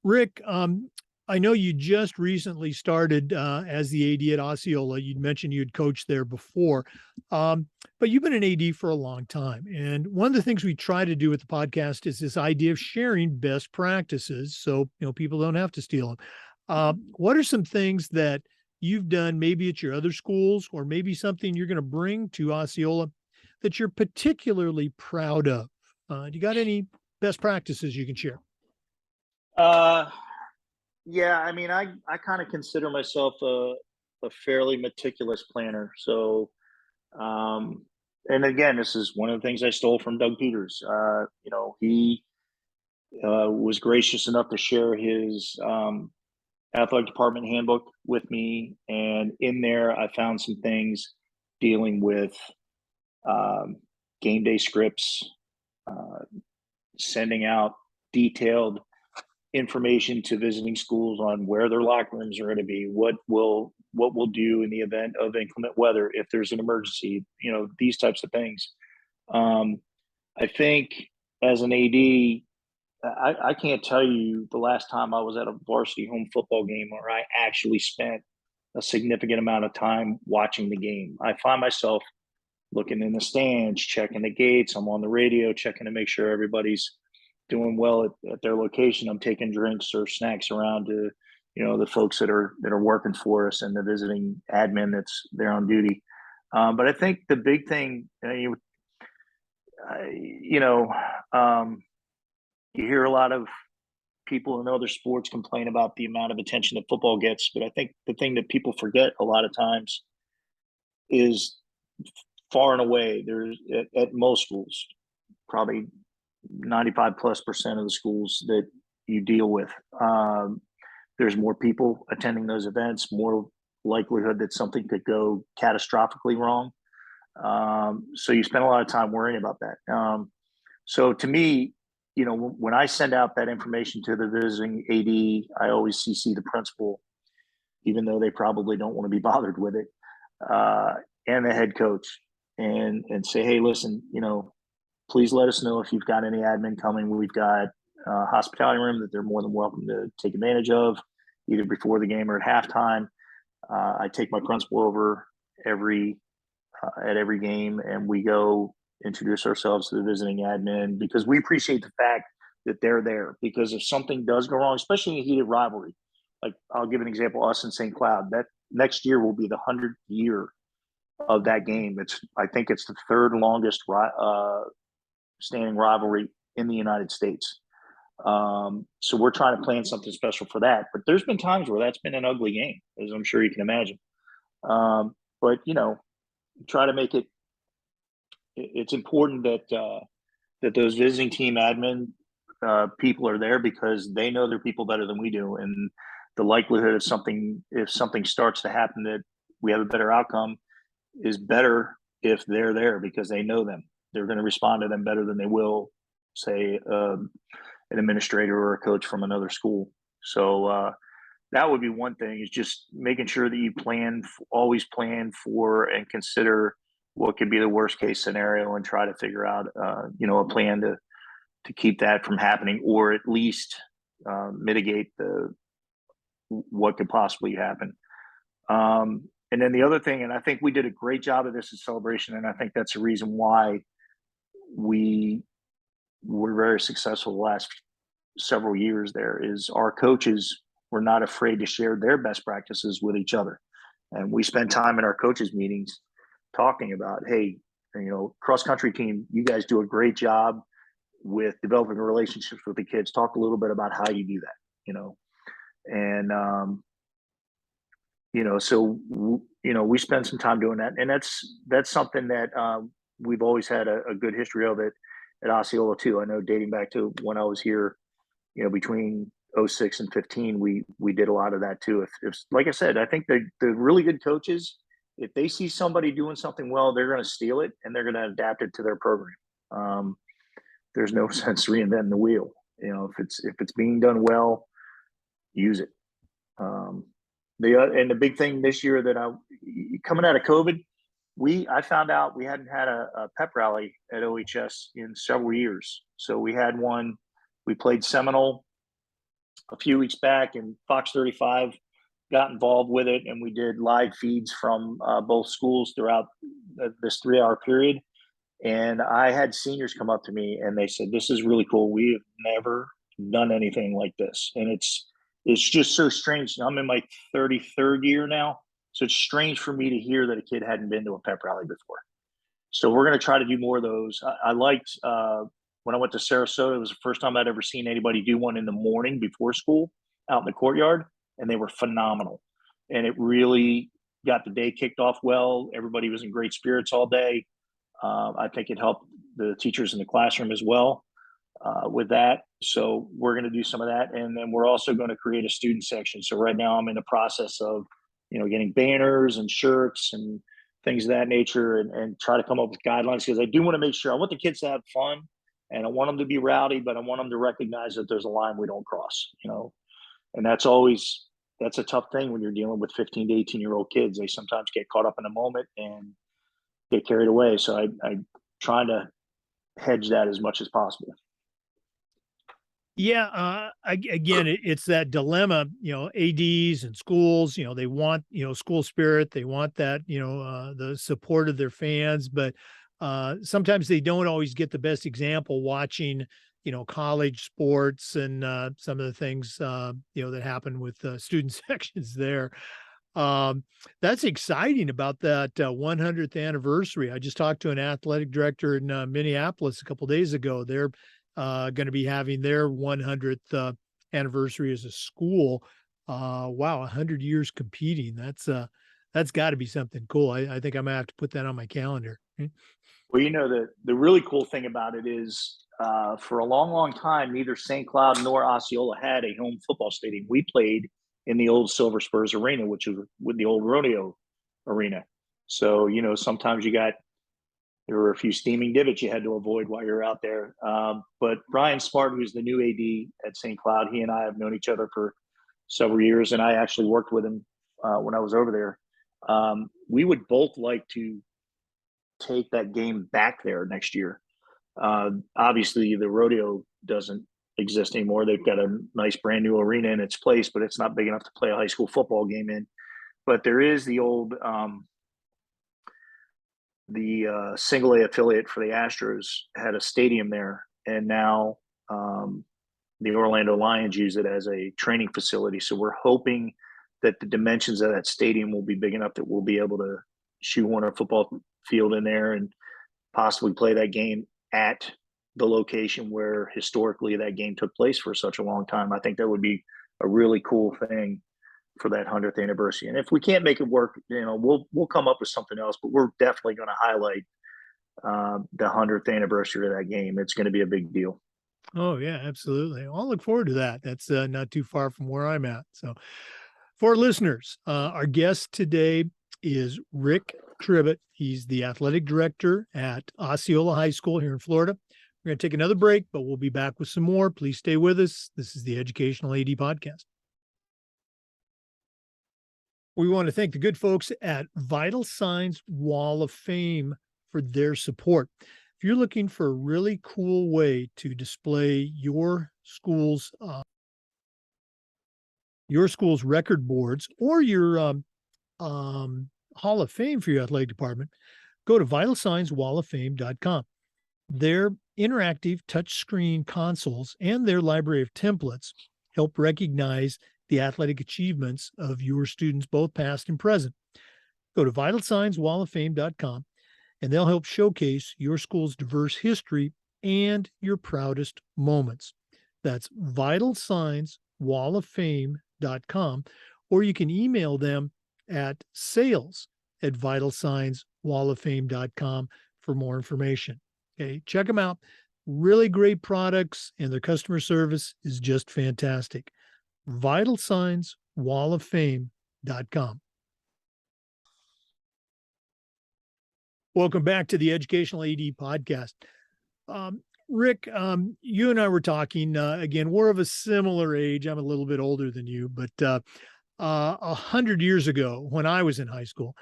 Rick, I know you just recently started as the AD at Osceola. You'd mentioned you'd coached there before, but you've been an AD for a long time. And one of the things we try to do with the podcast is this idea of sharing best practices, so people don't have to steal them. What are some things that you've done, maybe at your other schools, or maybe something you're going to bring to Osceola that you're particularly proud of? Do you got any best practices you can share? Yeah, I mean, I kind of consider myself a fairly meticulous planner. So, and again, this is one of the things I stole from Doug Peters. He was gracious enough to share his athletic department handbook with me, and in there, I found some things dealing with um, game day scripts, uh, sending out detailed information to visiting schools on where their locker rooms are going to be, what we'll do in the event of inclement weather, if there's an emergency, these types of things. I think as an AD, I can't tell you the last time I was at a varsity home football game where I actually spent a significant amount of time watching the game. I find myself looking in the stands, checking the gates. I'm on the radio, checking to make sure everybody's doing well at their location. I'm taking drinks or snacks around to, the folks that are working for us and the visiting admin that's there on duty. But I think the big thing, you hear a lot of people in other sports complain about the amount of attention that football gets, but I think the thing that people forget a lot of times is far and away there's at most schools, probably 95+% of the schools that you deal with. There's more people attending those events, more likelihood that something could go catastrophically wrong. So you spend a lot of time worrying about that. So to me, when I send out that information to the visiting AD, I always CC the principal, even though they probably don't want to be bothered with it, and the head coach, and say, hey, listen, please let us know if you've got any admin coming. We've got a hospitality room that they're more than welcome to take advantage of, either before the game or at halftime. I take my principal over at every game, and we go introduce ourselves to the visiting admin, because we appreciate the fact that they're there. Because if something does go wrong, especially in a heated rivalry, like I'll give an example, us and St. Cloud, that next year will be the 100th year of that game. I think it's the third longest standing rivalry in the United States. So we're trying to plan something special for that. But there's been times where that's been an ugly game, as I'm sure you can imagine. But try to make it. It's important that those visiting team admin people are there because they know their people better than we do, and the likelihood of something, if something starts to happen, that we have a better outcome is better if they're there because they know them. They're going to respond to them better than they will, say, an administrator or a coach from another school. So that would be one thing, is just making sure that you always plan for and consider what could be the worst case scenario and try to figure out, a plan to keep that from happening, or at least mitigate what could possibly happen. And then the other thing, and I think we did a great job of this in Celebration, and I think that's the reason why we were very successful the last several years there, is our coaches were not afraid to share their best practices with each other. And we spent time in our coaches meetings talking about, hey, cross country team, you guys do a great job with developing relationships with the kids. Talk a little bit about how you do that, and so we spend some time doing that, and that's something that we've always had a good history of it at Osceola too. I know, dating back to when I was here, between 06 and 15, we did a lot of that too. If like I said, I think the really good coaches, if they see somebody doing something well, they're going to steal it and they're going to adapt it to their program. There's no sense reinventing the wheel. If it's being done well, use it. And the big thing this year that coming out of COVID, I found out we hadn't had a pep rally at OHS in several years. So we had one. We played Seminole a few weeks back, and Fox 35 got involved with it, and we did live feeds from both schools throughout this 3-hour period. And I had seniors come up to me and they said, "This is really cool. We have never done anything like this." And it's just so strange. I'm in my 33rd year now, so it's strange for me to hear that a kid hadn't been to a pep rally before. So we're going to try to do more of those. I liked when I went to Sarasota, it was the first time I'd ever seen anybody do one in the morning before school out in the courtyard, and they were phenomenal. And it really got the day kicked off well. Everybody was in great spirits all day. I think it helped the teachers in the classroom as well with that. So we're going to do some of that. And then we're also going to create a student section. So right now I'm in the process of, getting banners and shirts and things of that nature, and try to come up with guidelines, because I do want to make sure I want the kids to have fun, and I want them to be rowdy, but I want them to recognize that there's a line we don't cross, and that's a tough thing when you're dealing with 15 to 18-year-old kids. They sometimes get caught up in the moment and get carried away. So I'm trying to hedge that as much as possible. Yeah. Again, it's that dilemma, ADs and schools, they want, school spirit. They want that, the support of their fans, but sometimes they don't always get the best example watching, college sports and some of the things, that happen with student sections there. That's exciting about that 100th anniversary. I just talked to an athletic director in Minneapolis a couple of days ago. They're going to be having their 100th anniversary as a school. Wow, 100 years competing. That's got to be something cool. I think I'm gonna have to put that on my calendar. Well, the really cool thing about it is, for a long, long time, neither St. Cloud nor Osceola had a home football stadium. We played in the old Silver Spurs Arena, which was with the old rodeo arena. So, sometimes there were a few steaming divots you had to avoid while you're out there. But Brian Smart, who's the new AD at St. Cloud, he and I have known each other for several years, and I actually worked with him when I was over there. We would both like to take that game back there next year. Obviously, the rodeo doesn't exist anymore. They've got a nice brand new arena in its place, but it's not big enough to play a high school football game in. But there is the old single A affiliate for the Astros had a stadium there, and now the Orlando Lions use it as a training facility. So we're hoping that the dimensions of that stadium will be big enough that we'll be able to shoehorn a football field in there and possibly play that game at the location where historically that game took place for such a long time. I think that would be a really cool thing for that 100th anniversary. And if we can't make it work, we'll come up with something else, but we're definitely going to highlight the 100th anniversary of that game. It's going to be a big deal. Oh, yeah, absolutely. I'll look forward to that. That's not too far from where I'm at. So, for listeners, our guest today is Rick Tribit. He's the athletic director at Osceola High School here in Florida. We're going to take another break, but we'll be back with some more. Please stay with us. This is the Educational AD Podcast. We want to thank the good folks at Vital Signs Wall of Fame for their support. If you're looking for a really cool way to display your school's record boards or your Hall of Fame for your athletic department, go to vitalsignswalloffame.com. Their interactive touchscreen consoles and their library of templates help recognize the athletic achievements of your students, both past and present. Go to vitalsignswalloffame.com and they'll help showcase your school's diverse history and your proudest moments. That's vitalsignswalloffame.com, or you can email them at sales@vitalsignswalloffame.com for more information. Okay, check them out. Really great products, and their customer service is just fantastic. vitalsignswalloffame.com. Welcome back to the Educational AD Podcast. Rick, you and I were talking again. We're of a similar age. I'm a little bit older than you, but 100 years ago, when I was in high school,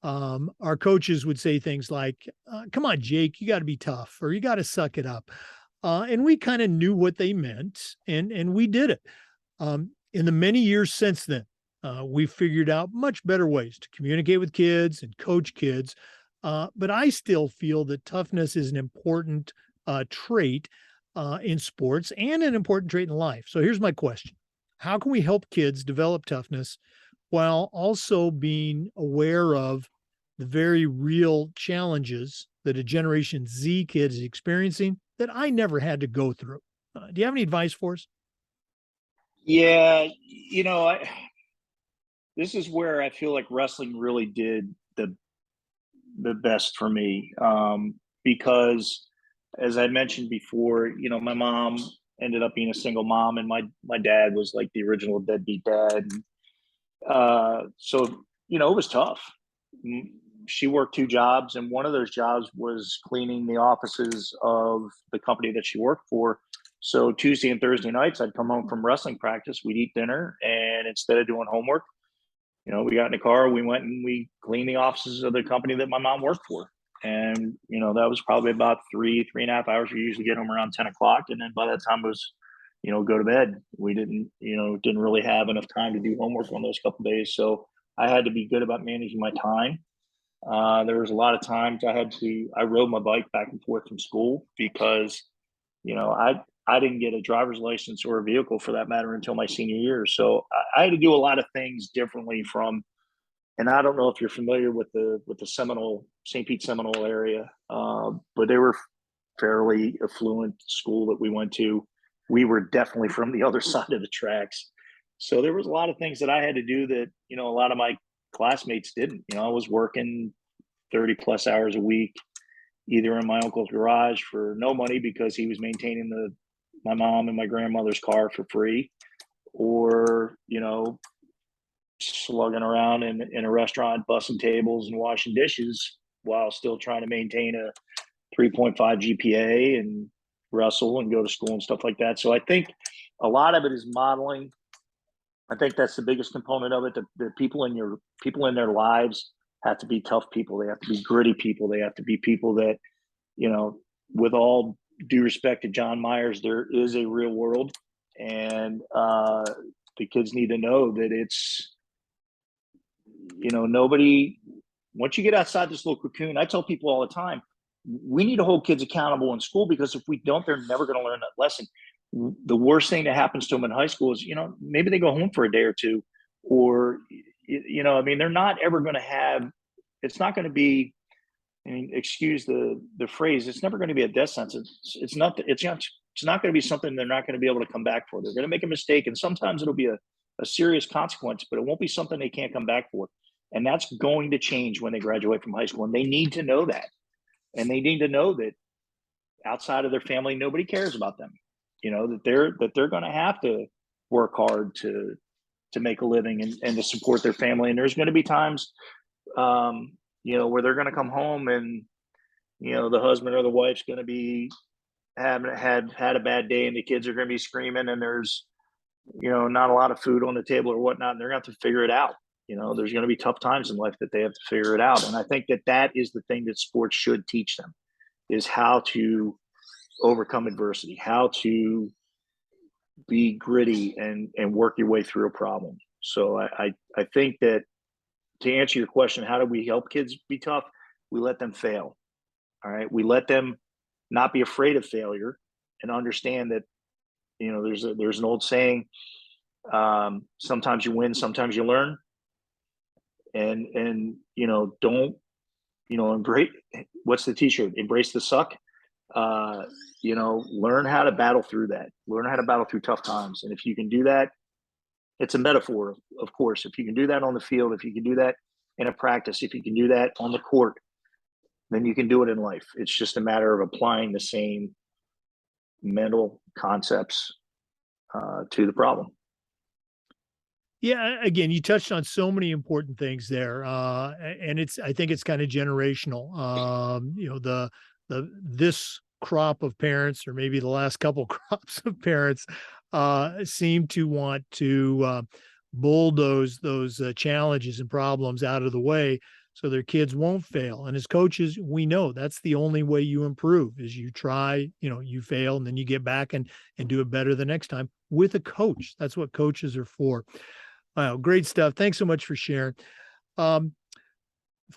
our coaches would say things like, "Come on, Jake, you got to be tough, or you got to suck it up," and we kind of knew what they meant, and we did it. In the many years since then, we've figured out much better ways to communicate with kids and coach kids. But I still feel that toughness is an important trait in sports and an important trait in life. So here's my question. How can we help kids develop toughness while also being aware of the very real challenges that a Generation Z kid is experiencing that I never had to go through? Do you have any advice for us? Yeah, this is where I feel like wrestling really did the best for me, because as I mentioned before, my mom ended up being a single mom, and my dad was like the original deadbeat dad. So it was tough. She worked two jobs, and one of those jobs was cleaning the offices of the company that she worked for. So Tuesday and Thursday nights, I'd come home from wrestling practice, we'd eat dinner, and instead of doing homework, we got in the car, we went and we cleaned the offices of the company that my mom worked for. And, that was probably about 3.5 hours. We usually get home around 10 o'clock. And then by that time it was, go to bed. We didn't really have enough time to do homework on those couple of days. So I had to be good about managing my time. There was a lot of times I rode my bike back and forth from school because, I didn't get a driver's license or a vehicle for that matter until my senior year. So I had to do a lot of things differently and I don't know if you're familiar with the St. Pete Seminole area, but they were fairly affluent school that we went to. We were definitely from the other side of the tracks. So there was a lot of things that I had to do that, a lot of my classmates didn't. I was working 30 plus hours a week, either in my uncle's garage for no money because he was maintaining my mom and my grandmother's car for free, or, slugging around in a restaurant, bussing tables and washing dishes while still trying to maintain a 3.5 GPA and wrestle and go to school and stuff like that. So I think a lot of it is modeling. I think that's the biggest component of it. The people in their lives have to be tough people. They have to be gritty people. They have to be people that, with all due respect to John Myers, there is a real world, and the kids need to know that it's, nobody, once you get outside this little cocoon, I tell people all the time, we need to hold kids accountable in school, because if we don't, they're never going to learn that lesson. The worst thing that happens to them in high school is, maybe they go home for a day or two, or, they're not ever going to have, it's not going to be, excuse the phrase, it's never going to be a death sentence. It's not going to be something they're not going to be able to come back for. They're going to make a mistake, and sometimes it'll be a serious consequence, but it won't be something they can't come back for. And that's going to change when they graduate from high school. And they need to know that. And they need to know that outside of their family, nobody cares about them. that they're going to have to work hard to make a living and to support their family. And there's going to be times, where they're going to come home and, the husband or the wife's going to be having had a bad day, and the kids are going to be screaming, and there's, not a lot of food on the table or whatnot. And they're going to have to figure it out. There's going to be tough times in life that they have to figure it out. And I think that is the thing that sports should teach them, is how to overcome adversity, how to be gritty and work your way through a problem. So I think that, to answer your question, how do we help kids be tough? We let them fail. All right. We let them not be afraid of failure and understand that, there's an old saying, sometimes you win, sometimes you learn. And don't, embrace, what's the t-shirt? Embrace the suck. Learn how to battle through that. Learn how to battle through tough times. And if you can do that, it's a metaphor, of course. If you can do that on the field, if you can do that in a practice, if you can do that on the court, then you can do it in life. It's just a matter of applying the same mental concepts to the problem. Yeah, again, you touched on so many important things there, and I think it's kind of generational. This crop of parents, or maybe the last couple crops of parents, seem to want to bulldoze those challenges and problems out of the way so their kids won't fail. And as coaches, we know that's the only way you improve, is you try, you fail, and then you get back and do it better the next time with a coach. That's what coaches are for. Wow, great stuff. Thanks so much for sharing. For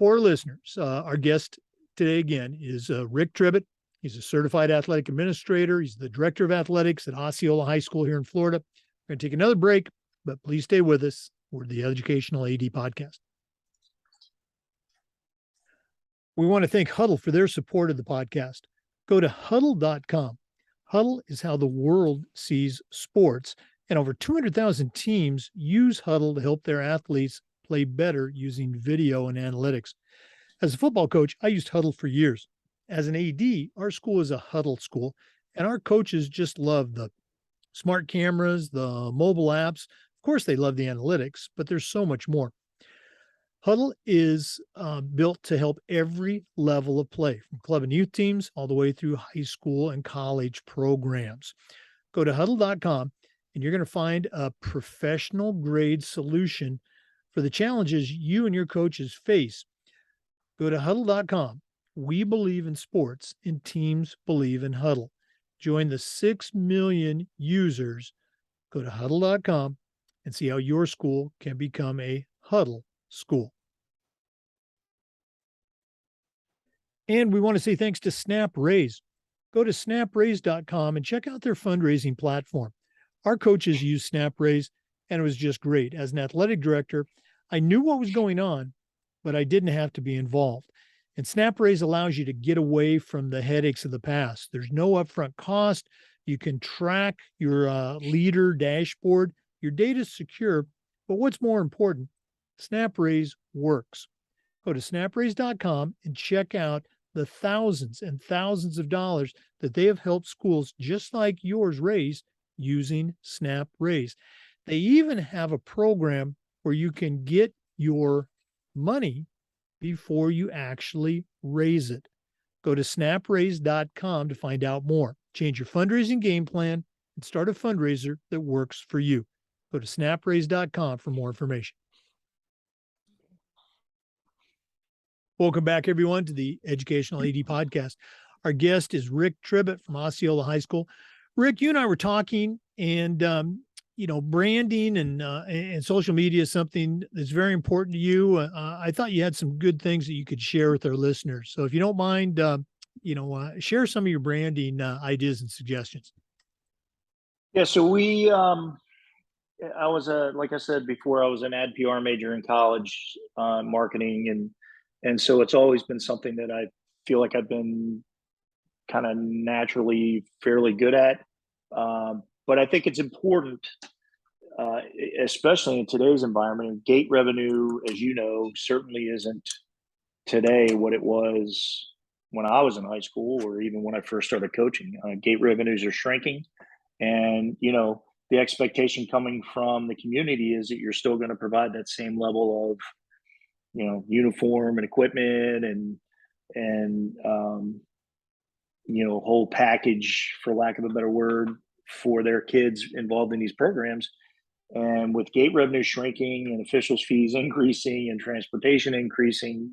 our listeners, our guest today again is Rick Tribit. He's a certified athletic administrator. He's the director of athletics at Osceola High School here in Florida. We're going to take another break, but please stay with us for the Educational AD Podcast. We want to thank Huddle for their support of the podcast. Go to huddle.com. Huddle is how the world sees sports. And over 200,000 teams use Huddle to help their athletes play better using video and analytics. As a football coach, I used Huddle for years. As an AD, our school is a Huddle school, and our coaches just love the smart cameras, the mobile apps. Of course, they love the analytics, but there's so much more. Huddle is built to help every level of play, from club and youth teams all the way through high school and college programs. Go to huddle.com. And you're going to find a professional grade solution for the challenges you and your coaches face. Go to huddle.com. We believe in sports, and teams believe in Huddle. Join the 6 million users. Go to huddle.com and see how your school can become a Huddle school. And we want to say thanks to SnapRaise. Go to snapraise.com and check out their fundraising platform. Our coaches use SnapRaise, and it was just great. As an athletic director, I knew what was going on, but I didn't have to be involved. And SnapRaise allows you to get away from the headaches of the past. There's no upfront cost. You can track your leader dashboard. Your data is secure, but what's more important, SnapRaise works. Go to snapraise.com and check out the thousands and thousands of dollars that they have helped schools just like yours raise using SnapRaise. They even have a program where you can get your money before you actually raise it. Go to snapraise.com to find out more. Change your fundraising game plan and start a fundraiser that works for you. Go to snapraise.com for more information. Welcome back, everyone, to the Educational AD Podcast. Our guest is Rick Tribit from Osceola High School. Rick, you and I were talking, and branding and social media is something that's very important to you. I thought you had some good things that you could share with our listeners. So if you don't mind, share some of your branding ideas and suggestions. Yeah. So I was like I said before, I was an ad PR major in college, marketing, and so it's always been something that I feel like I've been kind of naturally fairly good at. But I think it's important, especially in today's environment. Gate revenue, as you know, certainly isn't today what it was when I was in high school, or even when I first started coaching. Gate revenues are shrinking. And, the expectation coming from the community is that you're still going to provide that same level of, uniform and equipment and whole package, for lack of a better word, for their kids involved in these programs. And with gate revenue shrinking and officials fees increasing and transportation increasing,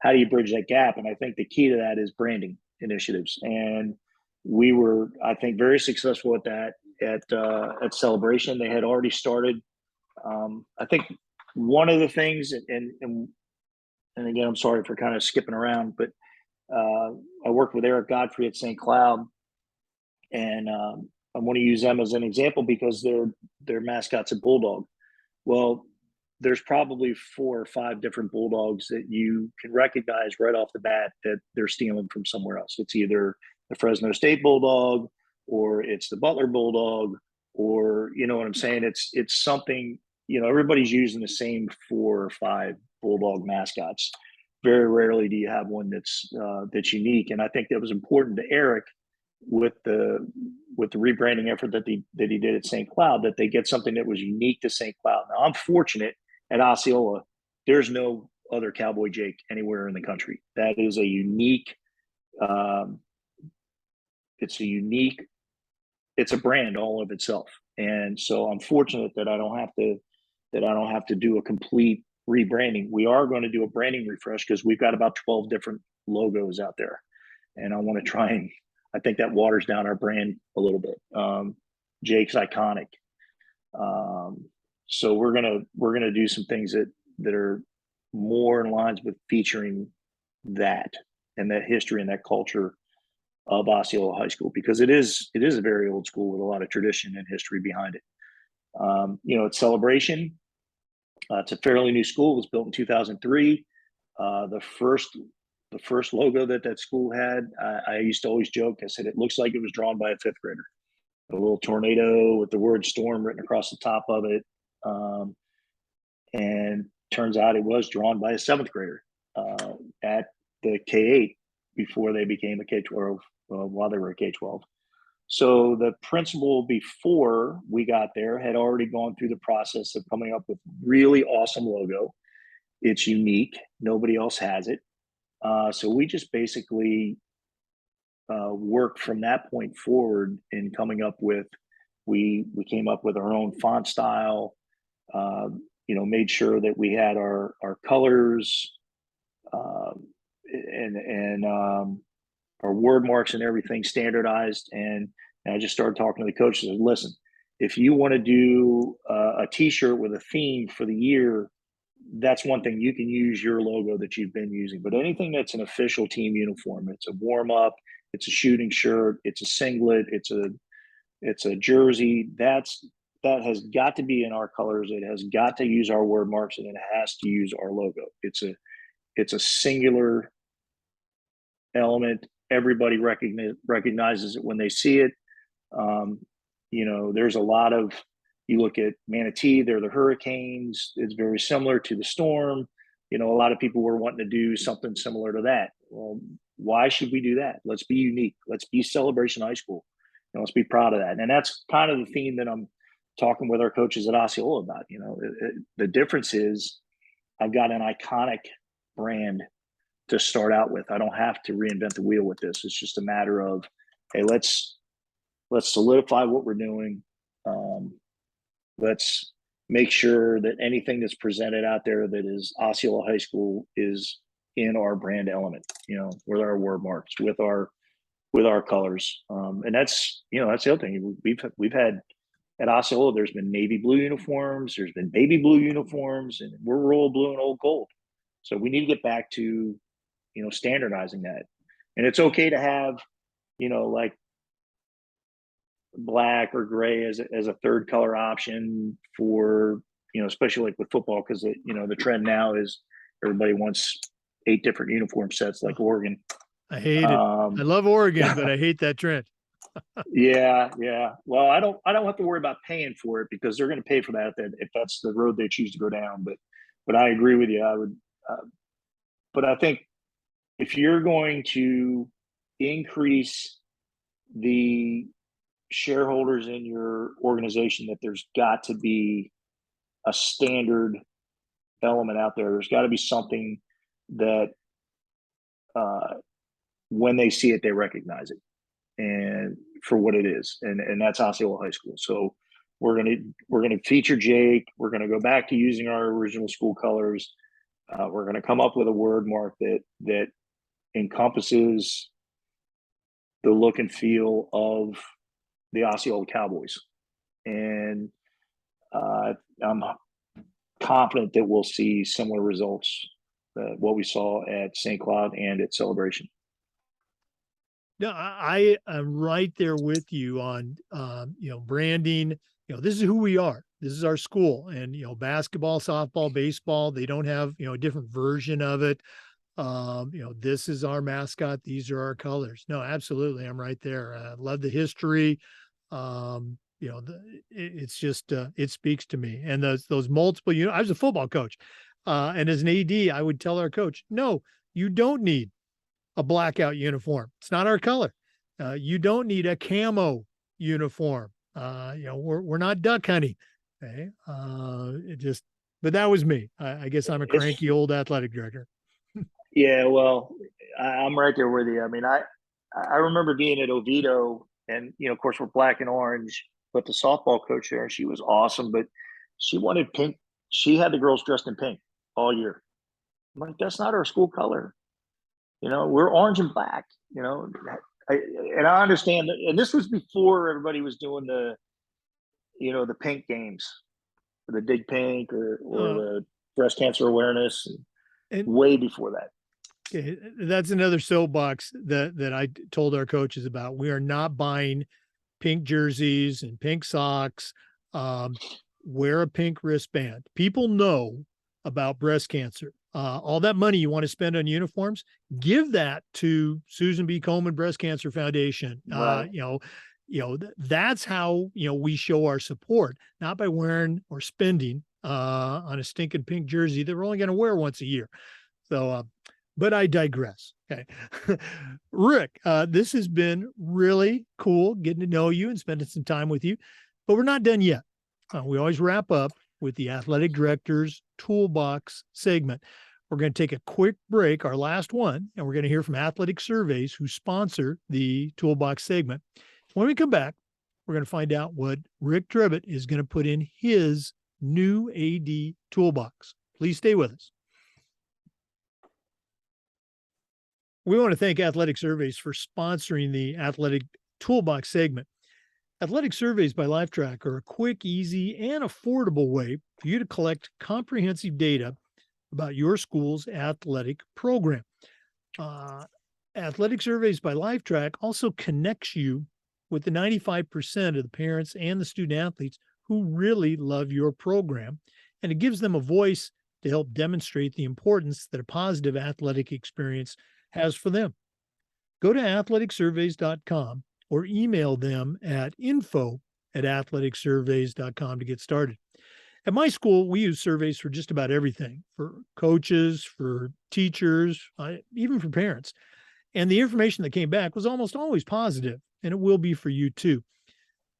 how do you bridge that gap? And I think the key to that is branding initiatives. And we were, I think, very successful at that at Celebration. They had already started. I think one of the things, and again, I'm sorry for kind of skipping around, but I worked with Eric Godfrey at St. Cloud, and I want to use them as an example because their mascot's a bulldog. Well, there's probably 4 or 5 different bulldogs that you can recognize right off the bat that they're stealing from somewhere else. It's either the Fresno State Bulldog, or it's the Butler Bulldog, or you know what I'm saying. It's something. Everybody's using the same 4 or 5 bulldog mascots. Very rarely do you have one that's unique, and I think that was important to Eric with the rebranding effort that he did at St. Cloud, that they get something that was unique to St. Cloud. Now, I'm fortunate at Osceola, there's no other Cowboy Jake anywhere in the country. That is a unique. It's a brand all of itself, and so I'm fortunate that I don't have to do a complete rebranding. We are going to do a branding refresh because we've got about 12 different logos out there, and I want to try and. I think that waters down our brand a little bit. Jake's iconic. So we're gonna do some things that are more in lines with featuring that and that history and that culture of Osceola High School, because it is a very old school with a lot of tradition and history behind it. It's Celebration. It's a fairly new school. It was built in 2003. The first logo that school had, I used to always joke. I said it looks like it was drawn by a 5th grader. A little tornado with the word "storm" written across the top of it, and turns out it was drawn by a 7th grader at the K8 before they became a K12. While they were a K12. So the principal, before we got there, had already gone through the process of coming up with really awesome logo. It's unique. Nobody else has it. So we just basically worked from that point forward in coming up with. We came up with our own font style. Made sure that we had our colors and our word marks and everything standardized. And I just started talking to the coaches and listen, if you want to do a t-shirt with a theme for the year, that's one thing. You can use your logo that you've been using, but anything that's an official team uniform, it's a warm up, it's a shooting shirt, it's a singlet, it's a jersey, that has got to be in our colors. It has got to use our word marks, and it has to use our logo. It's a singular element. Everybody recognizes it when they see it. There's a lot of, you look at Manatee, they're the Hurricanes. It's very similar to the Storm. A lot of people were wanting to do something similar to that. Well, why should we do that? Let's be unique. Let's be Celebration High School. Let's be proud of that. And that's kind of the theme that I'm talking with our coaches at Osceola about. The difference is I've got an iconic brand to start out with. I don't have to reinvent the wheel with this. It's just a matter of, hey, let's solidify what we're doing. Let's make sure that anything that's presented out there that is Osceola High School is in our brand element, with our word marks, with our colors. And that's the other thing. We've had at Osceola, there's been navy blue uniforms, there's been baby blue uniforms, and we're royal blue and old gold. So we need to get back to, standardizing that. And it's okay to have, like black or gray as a third color option for, especially like with football, because the trend now is everybody wants 8 different uniform sets like Oregon. I hate it. I love Oregon, but I hate that trend. Yeah. Well, I don't have to worry about paying for it because they're going to pay for that if that's the road they choose to go down. But I agree with you. I would, but I think if you're going to increase the shareholders in your organization that there's got to be a standard element out there. There's got to be something that uh, when they see it, they recognize it and for what it is, and that's Osceola High School. So we're gonna feature Jake. We're gonna go back to using our original school colors. We're gonna come up with a word mark that encompasses the look and feel of the Osceola Cowboys, and I'm confident that we'll see similar results what we saw at St. Cloud and at Celebration. No, I am right there with you on, branding. This is who we are. This is our school, and basketball, softball, baseball. They don't have a different version of it. This is our mascot. These are our colors. No, absolutely, I'm right there. I love the history. It's just it speaks to me. And those multiple. I was a football coach, and as an AD, I would tell our coach, no, you don't need a blackout uniform. It's not our color. You don't need a camo uniform. We're not duck hunting. Okay. But that was me. I guess I'm a It's cranky old athletic director. Yeah, well, I'm right there with you. I mean, I remember being at Oviedo, and of course, we're black and orange, but the softball coach there, she was awesome, but she wanted pink. She had the girls dressed in pink all year. I'm like, that's not our school color. We're orange and black. And I understand that, and this was before everybody was doing the pink games, the dig pink or Uh, the breast cancer awareness, and way before that. okay, that's another soapbox that I told our coaches about. We are not buying pink jerseys and pink socks. Um, wear a pink wristband. People know about breast cancer. All that money you want to spend on uniforms, give that to Susan B. Komen Breast Cancer Foundation. Right. That's how we show our support, not by wearing or spending on a stinking pink jersey that we're only going to wear once a year. So, but I digress. Okay. Rick, this has been really cool getting to know you and spending some time with you, but we're not done yet. We always wrap up with the athletic director's toolbox segment. We're going to take a quick break, our last one, and we're going to hear from Athletic Surveys, who sponsor the toolbox segment. When we come back, we're going to find out what Rick Tribit is going to put in his new AD toolbox. Please stay with us. We want to thank Athletic Surveys for sponsoring the Athletic Toolbox segment. Athletic Surveys by LifeTrack are a quick, easy, and affordable way for you to collect comprehensive data about your school's athletic program. Athletic Surveys by LifeTrack also connects you with the 95% of the parents and the student athletes who really love your program, and it gives them a voice to help demonstrate the importance that a positive athletic experience has for them. Go to athleticsurveys.com or email them at info@athleticsurveys.com to get started. At my school, we use surveys for just about everything, for coaches, for teachers, even for parents. And the information that came back was almost always positive, and it will be for you too.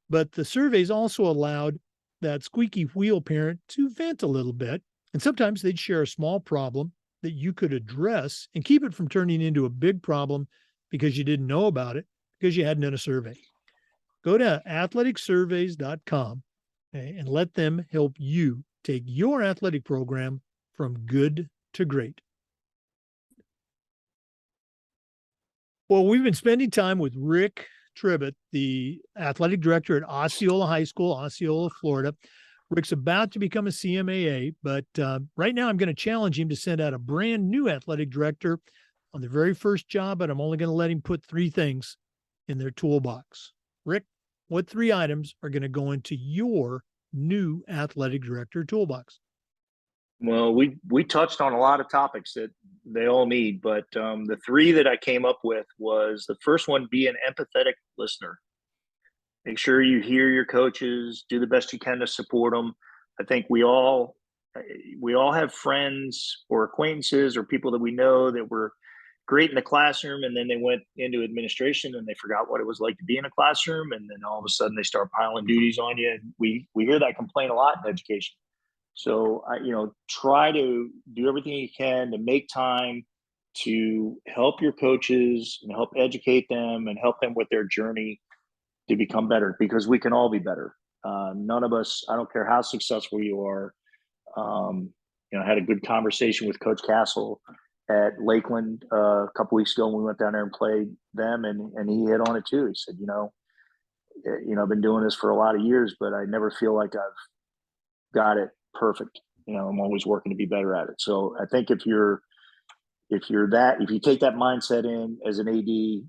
But the surveys also allowed that squeaky wheel parent to vent a little bit, and sometimes they'd share a small problem that you could address and keep it from turning into a big problem because you didn't know about it because you hadn't done a survey. Go to athleticsurveys.com and let them help you take your athletic program from good to great. Well, we've been spending time with Rick Tribit, the athletic director at Osceola High School, Osceola, Florida. Rick's about to become a CMAA, but right now I'm going to challenge him to send out a brand new athletic director on the very first job, and I'm only going to let him put 3 things in their toolbox. Rick, what 3 items are going to go into your new athletic director toolbox? Well, we touched on a lot of topics that they all need, but the 3 that I came up with was the first one: be an empathetic listener. Make sure you hear your coaches, do the best you can to support them. I think we all have friends or acquaintances or people that we know that we're great in the classroom, and then they went into administration and they forgot what it was like to be in a classroom, and then all of a sudden they start piling duties on you. And we hear that complaint a lot in education. So try to do everything you can to make time to help your coaches and help educate them and help them with their journey to become better, because we can all be better. None of us, I don't care how successful you are. I had a good conversation with Coach Castle at Lakeland a couple weeks ago when we went down there and played them, and he hit on it too. He said, I've been doing this for a lot of years, but I never feel like I've got it perfect. I'm always working to be better at it. So I think if you take that mindset in as an AD,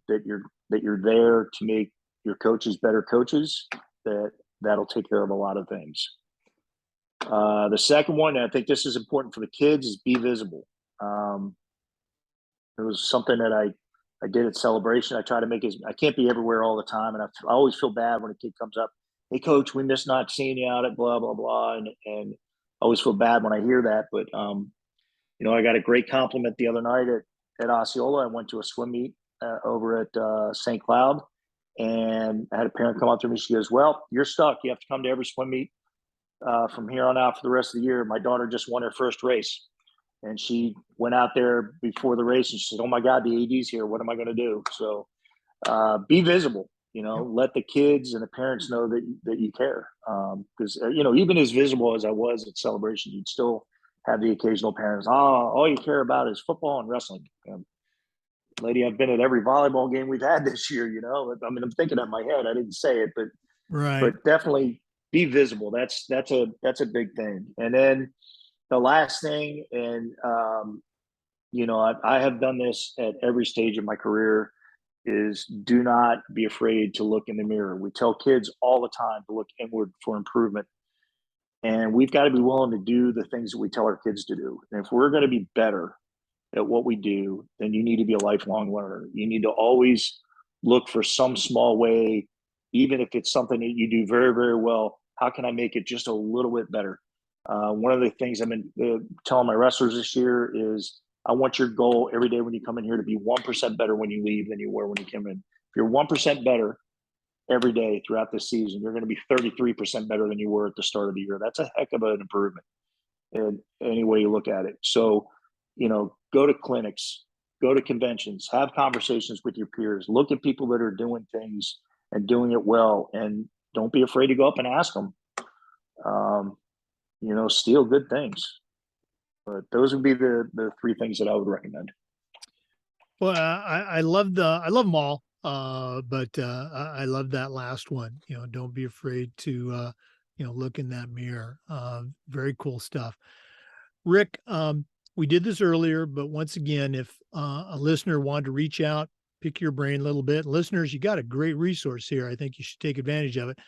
that you're there to make your coaches better coaches, that'll take care of a lot of things. The second one, and I think this is important for the kids, is be visible. It was something that I did at Celebration. I try to I can't be everywhere all the time. And I always feel bad when a kid comes up, "Hey coach, we missed not seeing you out at blah, blah, blah." And I always feel bad when I hear that. But, I got a great compliment the other night at Osceola. I went to a swim meet over at St. Cloud, and I had a parent come up to me. She goes, "Well, you're stuck. You have to come to every swim meet from here on out for the rest of the year. My daughter just won her first race." And she went out there before the race and she said, "Oh my God, the AD's here. What am I going to do?" So be visible, let the kids and the parents know that you care. Because, even as visible as I was at Celebration, you'd still have the occasional parents, "Oh, all you care about is football and wrestling." Lady, I've been at every volleyball game we've had this year, I mean, I'm thinking in my head, I didn't say it, Right. but definitely be visible. That's a big thing. And then the last thing, and I have done this at every stage of my career, is do not be afraid to look in the mirror. We tell kids all the time to look inward for improvement, and we've got to be willing to do the things that we tell our kids to do. And if we're going to be better at what we do, then you need to be a lifelong learner. You need to always look for some small way, even if it's something that you do very, very well. How can I make it just a little bit better? One of the things I've been telling my wrestlers this year is, I want your goal every day when you come in here to be 1% better when you leave than you were when you came in. If you're 1% better every day throughout this season, you're going to be 33% better than you were at the start of the year. That's a heck of an improvement in any way you look at it. So, go to clinics, go to conventions, have conversations with your peers, look at people that are doing things and doing it well, and don't be afraid to go up and ask them. Steal good things. But those would be the three things that I would recommend. Well, I love them all. But I love that last one. Don't be afraid to look in that mirror. Very cool stuff. Rick, we did this earlier, but once again, if a listener wanted to reach out, pick your brain a little bit, listeners, you got a great resource here. I think you should take advantage of it.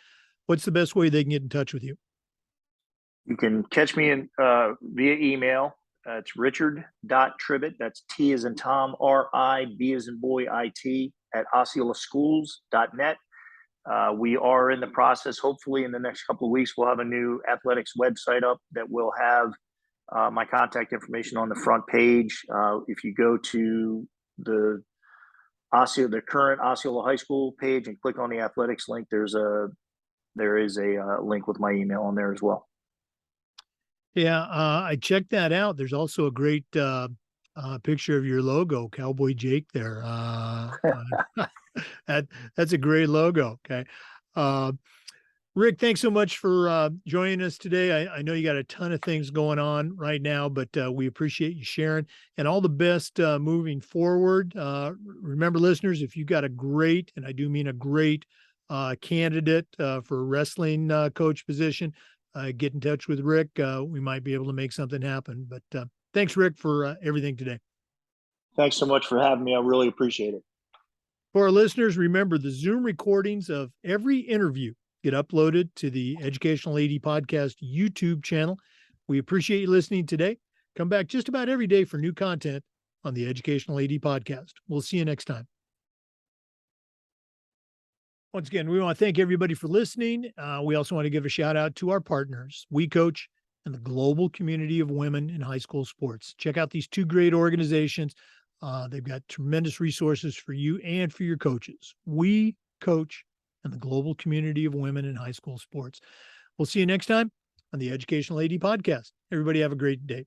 What's the best way they can get in touch with you? You can catch me via email. It's richard.tribit. That's T as in Tom, R-I-B as in boy, I-T, at osceolaschools.net. We are in the process. Hopefully in the next couple of weeks, we'll have a new athletics website up that will have my contact information on the front page. If you go to the current Osceola High School page and click on the athletics link, there is a link with my email on there as well. Yeah, I checked that out. There's also a great picture of your logo, Cowboy Jake there. That's a great logo. Okay. Rick, thanks so much for joining us today. I know you got a ton of things going on right now, but we appreciate you sharing, and all the best moving forward. Remember, listeners, if you got a great, and I do mean a great candidate for a wrestling coach position, get in touch with Rick. We might be able to make something happen. But thanks, Rick, for everything today. Thanks so much for having me. I really appreciate it. For our listeners, remember the Zoom recordings of every interview get uploaded to the Educational AD Podcast YouTube channel. We appreciate you listening today. Come back just about every day for new content on the Educational AD Podcast. We'll see you next time. Once again, we want to thank everybody for listening. We also want to give a shout out to our partners, We Coach and the global community of women in high school sports. Check out these two great organizations. They've got tremendous resources for you and for your coaches. We coach in the global community of women in high school sports. We'll see you next time on the Educational AD Podcast. Everybody have a great day.